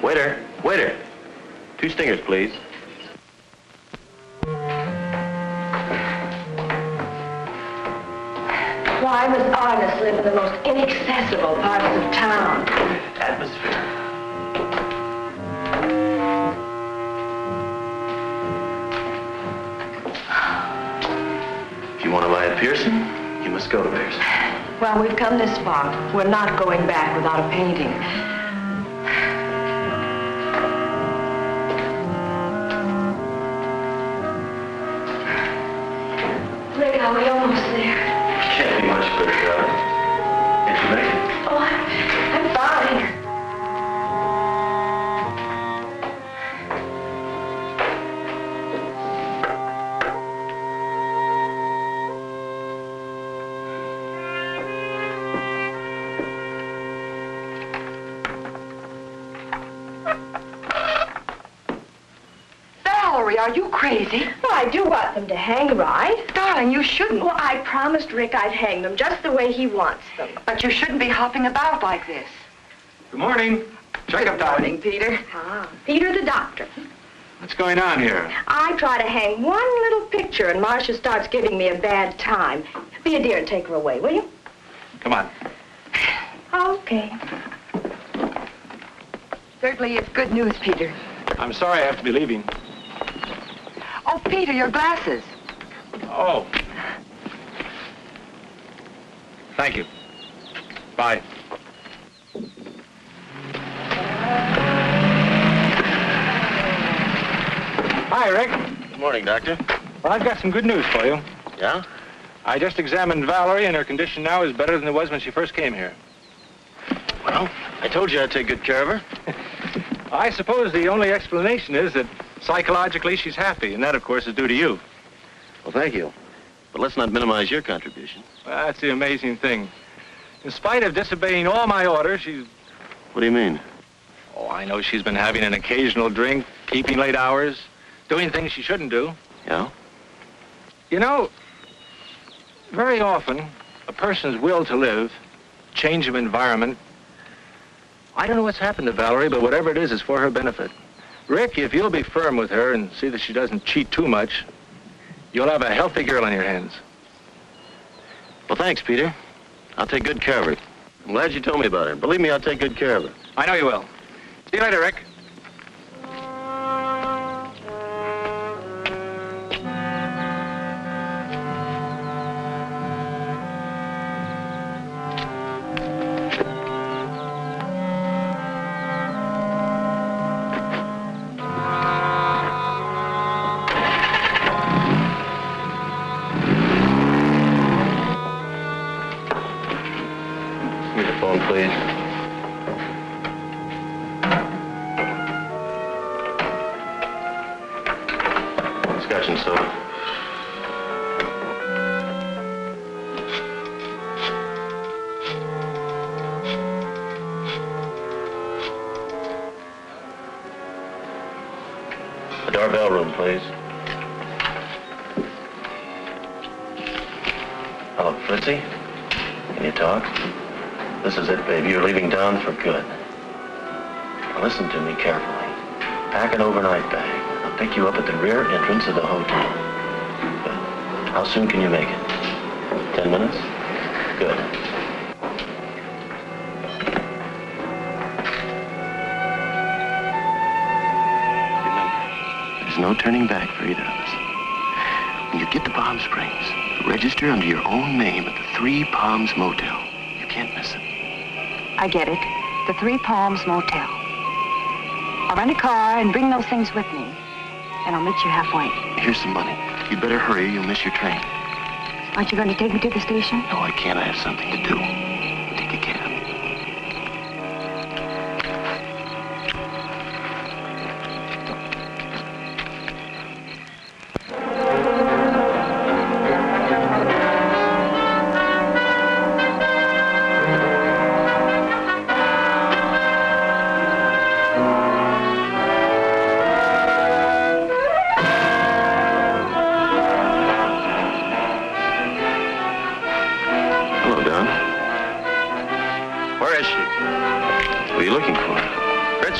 Speaker 7: Waiter, waiter. 2 stingers, please.
Speaker 2: Why must artists live in the most inaccessible parts of town?
Speaker 7: Atmosphere. If you want to buy a Pearson, you must go to Pearson.
Speaker 2: Well, we've come this far. We're not going back without a painting. Rick, are we almost there?
Speaker 7: Can't be much better, darling. Can't you make it?
Speaker 2: Oh, I'm fine.
Speaker 3: Valerie, are you crazy?
Speaker 2: Well, I do want them to hang right.
Speaker 3: Darling, you shouldn't.
Speaker 2: Well, I promised Rick I'd hang them just the way he wants them.
Speaker 3: But you shouldn't be hopping about like this.
Speaker 5: Good morning. Checkup
Speaker 3: Good
Speaker 5: time.
Speaker 3: morning, Peter.
Speaker 2: Ah, Peter the doctor.
Speaker 5: What's going on here?
Speaker 2: I try to hang one little picture and Marcia starts giving me a bad time. Be a dear and take her away, will you?
Speaker 5: Come on.
Speaker 2: Okay.
Speaker 3: Certainly it's good news, Peter.
Speaker 5: I'm sorry I have to be leaving.
Speaker 3: Oh, Peter, your glasses.
Speaker 5: Oh. Thank you. Bye. Hi, Rick.
Speaker 7: Good morning, Doctor.
Speaker 5: Well, I've got some good news for you.
Speaker 7: Yeah?
Speaker 5: I just examined Valerie, and her condition now is better than it was when she first came here.
Speaker 7: Well, I told you I'd take good care of her.
Speaker 5: I suppose the only explanation is that psychologically she's happy, and that, of course, is due to you.
Speaker 7: Well, thank you. But let's not minimize your contribution.
Speaker 5: Well, that's the amazing thing. In spite of disobeying all my orders, she's...
Speaker 7: What do you mean?
Speaker 5: Oh, I know she's been having an occasional drink, keeping late hours, doing things she shouldn't do.
Speaker 7: Yeah?
Speaker 5: You know, very often, a person's will to live, change of environment, I don't know what's happened to Valerie, but whatever it is, it's for her benefit. Rick, if you'll be firm with her and see that she doesn't cheat too much, you'll have a healthy girl on your hands.
Speaker 7: Well, thanks, Peter. I'll take good care of her. I'm glad you told me about her. Believe me, I'll take good care of her.
Speaker 5: I know you will. See you later, Rick.
Speaker 7: Please. Scotch and soda. The doorbell room, please. Hello, Fritzy. Can you talk? This is it, baby. You're leaving town for good. Now listen to me carefully. Pack an overnight bag. I'll pick you up at the rear entrance of the hotel. Good. How soon can you make it? 10 minutes? Good. Remember, there's no turning back for either of us. When you get to Palm Springs, register under your own name at the Three Palms Motel. You can't miss it.
Speaker 10: I get it. The Three Palms Motel. I'll rent a car and bring those things with me. And I'll meet you halfway.
Speaker 7: Here's some money. You'd better hurry or you'll miss your train.
Speaker 10: Aren't you going to take me to the station?
Speaker 7: No, I can't. I have something to do. Take a cab.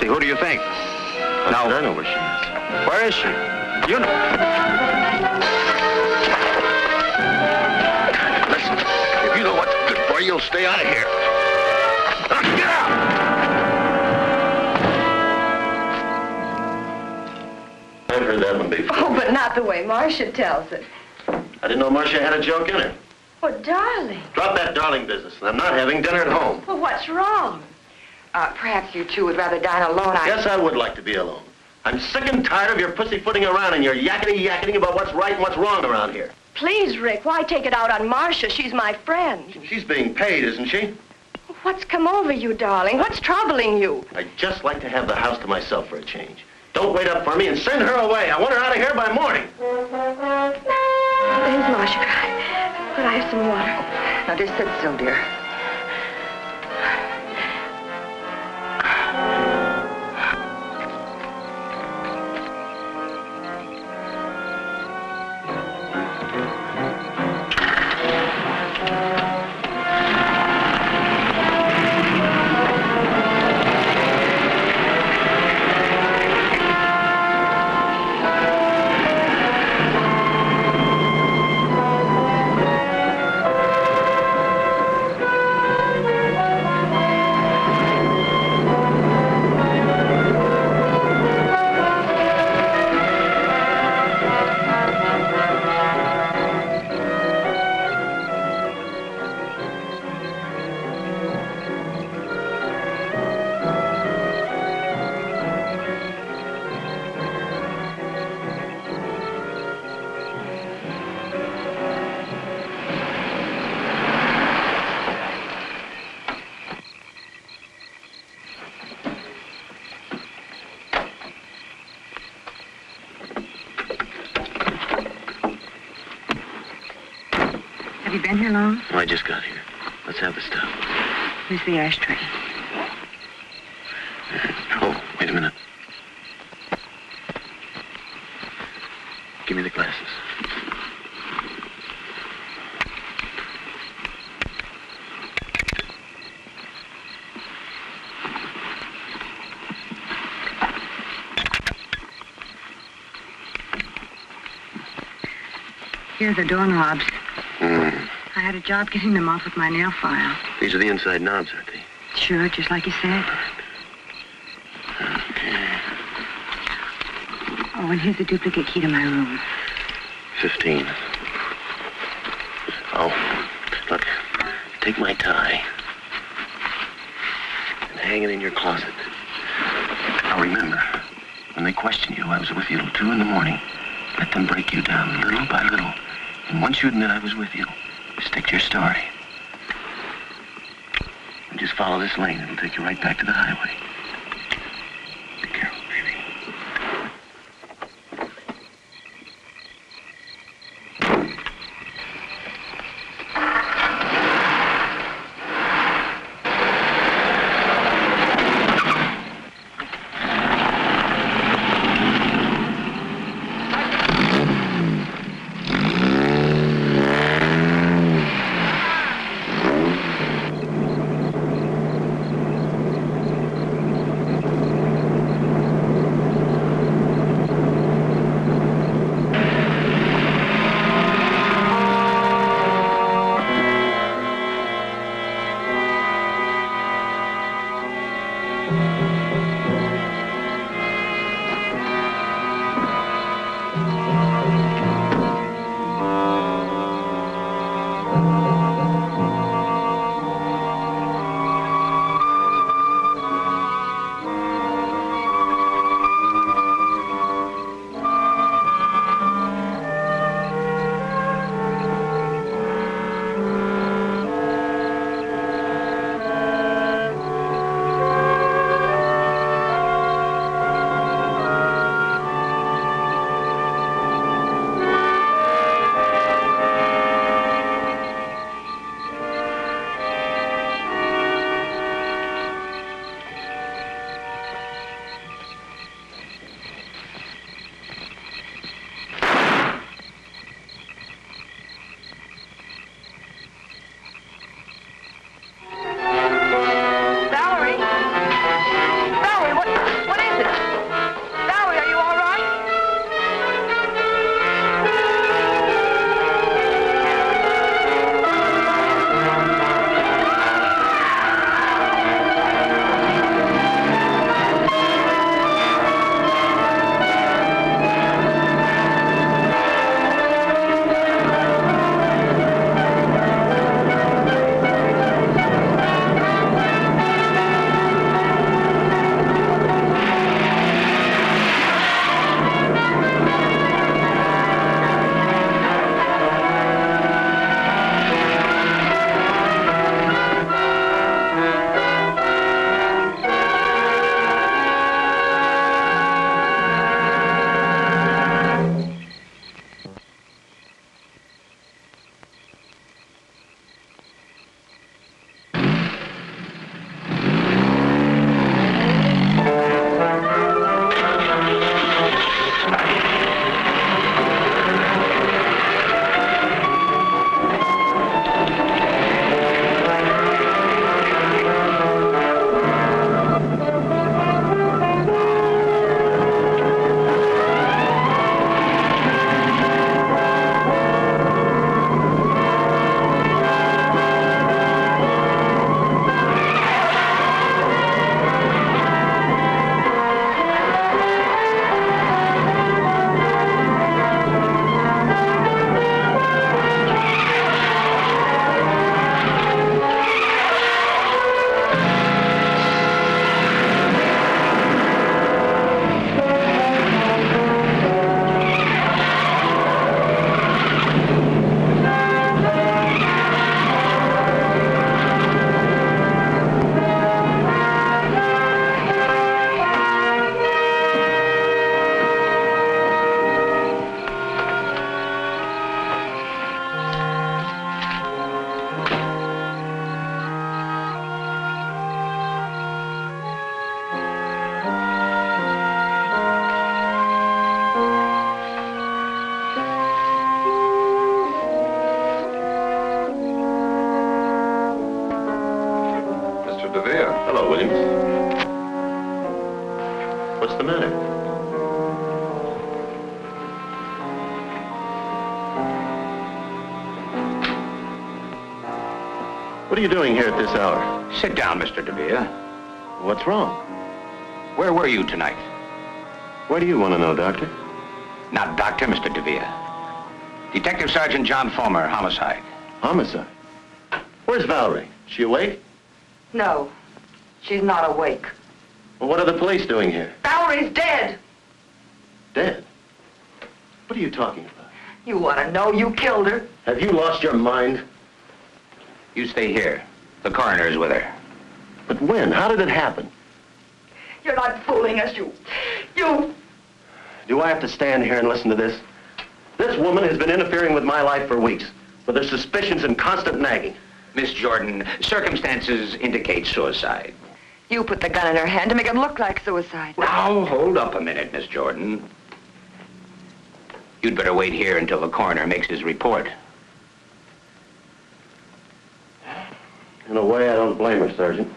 Speaker 1: Who do you think?
Speaker 7: No. I know where she is.
Speaker 1: Where is she? You know. Listen, if you know what's good for you, you'll stay out of here. Get out!
Speaker 7: I've heard that one before.
Speaker 2: Oh, but not the way Marcia tells it.
Speaker 7: I didn't know Marcia had a joke in her.
Speaker 2: Oh, darling.
Speaker 7: Drop that darling business. I'm not having dinner at home.
Speaker 2: Well, what's wrong?
Speaker 3: Perhaps you two would rather dine alone.
Speaker 7: Yes, I would like to be alone. I'm sick and tired of your pussyfooting around and your yakety-yakety about what's right and what's wrong around here.
Speaker 2: Please, Rick, why take it out on Marcia? She's my friend.
Speaker 7: She's being paid, isn't she?
Speaker 2: What's come over you, darling? What's troubling you?
Speaker 7: I'd just like to have the house to myself for a change. Don't wait up for me and send her away. I want her out of here by morning.
Speaker 2: There's Marcia. Could I have some water?
Speaker 3: Now, just sit still, dear.
Speaker 10: Have you been here long?
Speaker 7: Oh, I just got here. Let's have the stuff.
Speaker 10: Here's the ashtray.
Speaker 7: Oh, wait a minute. Give me the glasses.
Speaker 10: Here are the doorknobs. I had a job getting them off with my nail file.
Speaker 7: These are the inside knobs, aren't they?
Speaker 10: Sure, just like you said.
Speaker 7: Okay.
Speaker 10: Oh, and here's a duplicate key to my room.
Speaker 7: 15. Oh, look, take my tie and hang it in your closet. Now remember, when they question you, I was with you till 2 in the morning. Let them break you down little by little. And once you admit I was with you, stick to your story. And just follow this lane. It'll take you right back to the highway. Be careful, baby. What are you doing here at this hour?
Speaker 8: Sit down, Mr. DeVere.
Speaker 7: What's wrong?
Speaker 8: Where were you tonight?
Speaker 7: Why do you want to know, Doctor?
Speaker 8: Not Doctor, Mr. DeVere. Detective Sergeant John Fulmer, homicide.
Speaker 7: Homicide? Where's Valerie? She awake?
Speaker 3: No, she's not awake.
Speaker 7: Well, what are the police doing here?
Speaker 3: Valerie's dead.
Speaker 7: Dead? What are you talking about?
Speaker 3: You want to know you killed her?
Speaker 7: Have you lost your mind?
Speaker 8: You stay here. The coroner is with her.
Speaker 7: But when? How did it happen?
Speaker 3: You're not fooling us, you...
Speaker 7: Do I have to stand here and listen to this? This woman has been interfering with my life for weeks, with her suspicions and constant nagging.
Speaker 8: Miss Jordan, circumstances indicate suicide.
Speaker 3: You put the gun in her hand to make it look like suicide.
Speaker 8: Now, hold up a minute, Miss Jordan. You'd better wait here until the coroner makes his report.
Speaker 7: In a way, I don't blame her, Sergeant.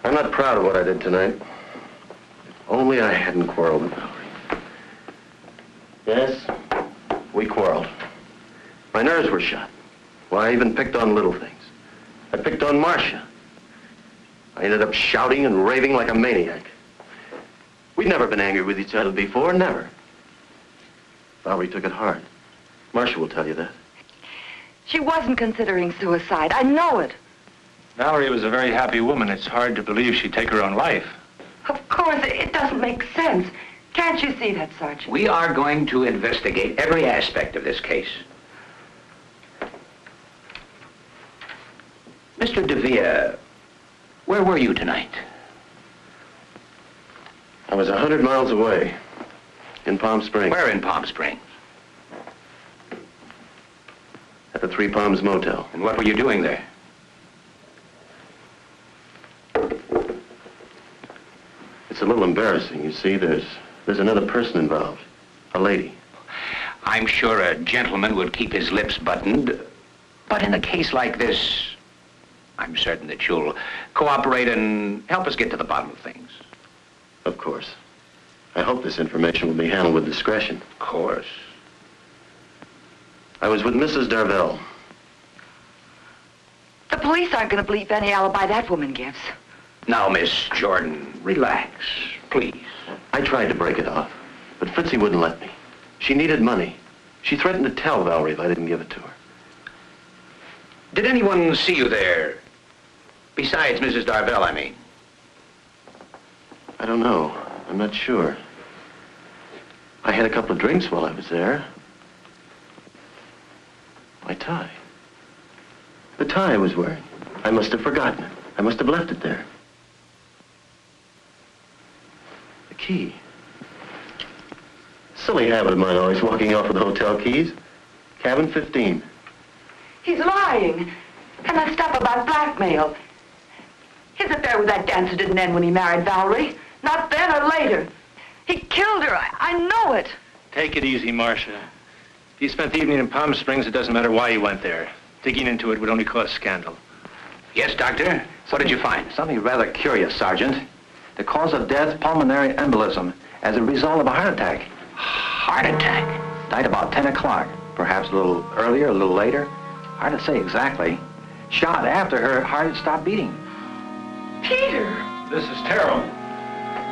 Speaker 7: I'm not proud of what I did tonight. If only I hadn't quarreled with Valerie. Yes, we quarreled. My nerves were shot. Well, I even picked on little things. I picked on Marcia. I ended up shouting and raving like a maniac. We'd never been angry with each other before, never. Valerie took it hard. Marcia will tell you that.
Speaker 3: She wasn't considering suicide. I know it.
Speaker 5: Valerie was a very happy woman. It's hard to believe she'd take her own life.
Speaker 3: Of course, it doesn't make sense. Can't you see that, Sergeant?
Speaker 8: We are going to investigate every aspect of this case. Mr. DeVere, where were you tonight?
Speaker 7: I was 100 miles away, in Palm Springs.
Speaker 8: Where in Palm Springs?
Speaker 7: At the Three Palms Motel.
Speaker 8: And what were you doing there?
Speaker 7: It's a little embarrassing. You see, there's another person involved. A lady.
Speaker 8: I'm sure a gentleman would keep his lips buttoned. But in a case like this, I'm certain that you'll cooperate and help us get to the bottom of things.
Speaker 7: Of course. I hope this information will be handled with discretion.
Speaker 8: Of course.
Speaker 7: I was with Mrs. Darvell.
Speaker 3: The police aren't going to believe any alibi that woman gives.
Speaker 8: Now, Miss Jordan, relax, please.
Speaker 7: I tried to break it off, but Fritzie wouldn't let me. She needed money. She threatened to tell Valerie if I didn't give it to her.
Speaker 8: Did anyone see you there? Besides Mrs. Darvell, I mean.
Speaker 7: I don't know. I'm not sure. I had a couple of drinks while I was there. My tie. The tie I was wearing. I must have forgotten it. I must have left it there. The key. Silly habit of mine, always walking off with the hotel keys. Cabin 15.
Speaker 3: He's lying. And that stuff about blackmail. His affair with that dancer didn't end when he married Valerie. Not then or later. He killed her. I know it.
Speaker 5: Take it easy, Marcia. If you spent the evening in Palm Springs, it doesn't matter why you went there. Digging into it would only cause scandal.
Speaker 8: Yes, Doctor? What did you find?
Speaker 11: Something rather curious, Sergeant. The cause of death, pulmonary embolism, as a result of a heart attack.
Speaker 8: Heart attack?
Speaker 11: Died about 10 o'clock. Perhaps a little earlier, a little later. Hard to say exactly. Shot after her heart had stopped beating.
Speaker 3: Peter!
Speaker 5: This is terrible.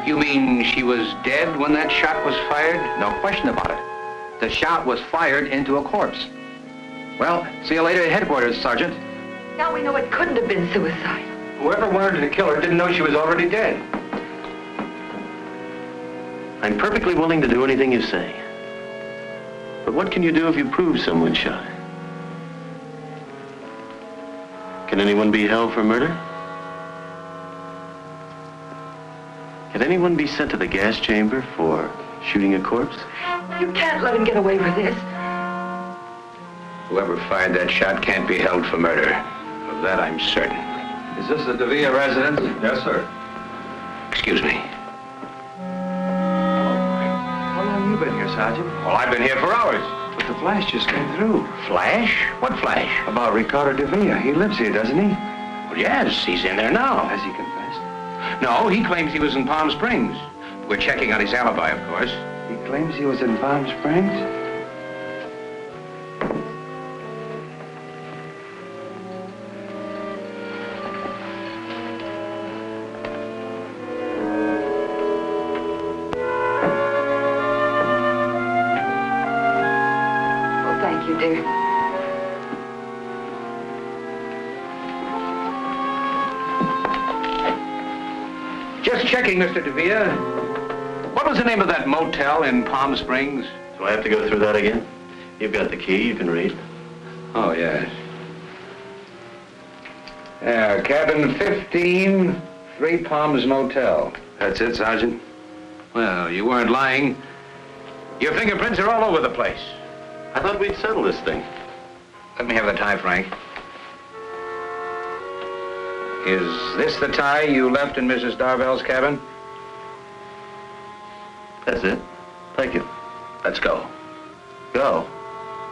Speaker 8: You mean she was dead when that shot was fired?
Speaker 11: No question about it. The shot was fired into a corpse. Well, see you later at headquarters, Sergeant.
Speaker 3: Now we know it couldn't have been suicide.
Speaker 5: Whoever wanted to kill her didn't know she was already dead.
Speaker 7: I'm perfectly willing to do anything you say. But what can you do if you prove someone shot her? Can anyone be held for murder? Can anyone be sent to the gas chamber for shooting a corpse?
Speaker 3: You can't let him get away with this.
Speaker 8: Whoever fired that shot can't be held for murder. Of that I'm certain.
Speaker 11: Is this the DeVere residence?
Speaker 5: Yes, sir.
Speaker 8: Excuse me.
Speaker 11: How long have you been here, Sergeant?
Speaker 8: Well, I've been here for hours.
Speaker 11: But the flash just came through.
Speaker 8: Flash? What flash?
Speaker 11: About Ricardo DeVere. He lives here, doesn't he?
Speaker 8: Well, yes, he's in there now.
Speaker 11: Has he confessed?
Speaker 8: No, he claims he was in Palm Springs. We're checking on his alibi, of course.
Speaker 11: He claims he was in Palm Springs?
Speaker 10: dear.
Speaker 8: Just checking, Mr. Devere. What was the name of that motel in Palm Springs?
Speaker 7: Do I have to go through that again? You've got the key, you can read.
Speaker 8: Oh, yes. Yeah, cabin 15, Three Palms Motel.
Speaker 1: That's it, Sergeant?
Speaker 8: Well, you weren't lying. Your fingerprints are all over the place.
Speaker 7: I thought we'd settle this thing.
Speaker 8: Let me have the tie, Frank. Is this the tie you left in Mrs. Darvell's cabin?
Speaker 7: That's it. Thank you.
Speaker 8: Let's go.
Speaker 7: Go?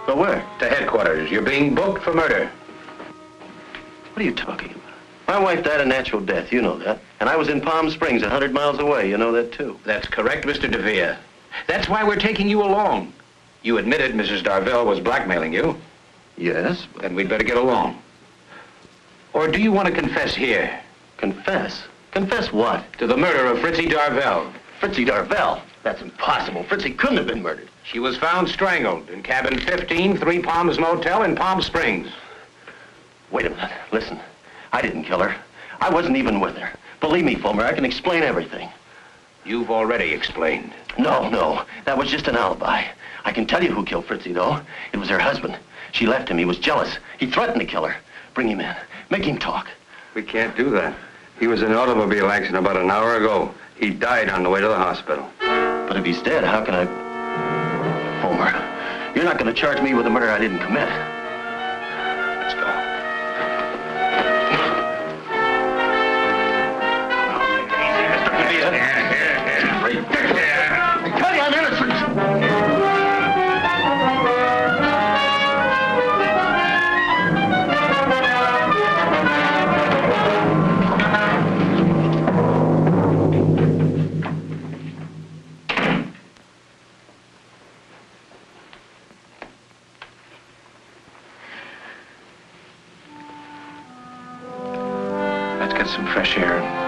Speaker 7: Go where?
Speaker 8: To headquarters. You're being booked for murder.
Speaker 7: What are you talking about? My wife died a natural death, you know that. And I was in Palm Springs, 100 miles away. You know that, too.
Speaker 8: That's correct, Mr. Devere. That's why we're taking you along. You admitted Mrs. Darvell was blackmailing you.
Speaker 7: Yes.
Speaker 8: Then we'd better get along. Or do you want to confess here?
Speaker 7: Confess? Confess what?
Speaker 8: To the murder of Fritzie Darvell.
Speaker 7: Fritzie Darvell? That's impossible. Fritzie couldn't have been murdered.
Speaker 8: She was found strangled in cabin 15, Three Palms Motel in Palm Springs.
Speaker 7: Wait a minute. Listen. I didn't kill her. I wasn't even with her. Believe me, Fulmer, I can explain everything.
Speaker 8: You've already explained.
Speaker 7: No. That was just an alibi. I can tell you who killed Fritzie, though. It was her husband. She left him. He was jealous. He threatened to kill her. Bring him in. Make him talk.
Speaker 1: We can't do that. He was in an automobile accident about an hour ago. He died on the way to the hospital.
Speaker 7: But if he's dead, how can I... Fulmer, you're not going to charge me with a murder I didn't commit.
Speaker 8: Let's go.
Speaker 7: I tell you I'm innocent.
Speaker 5: Let's get some fresh air.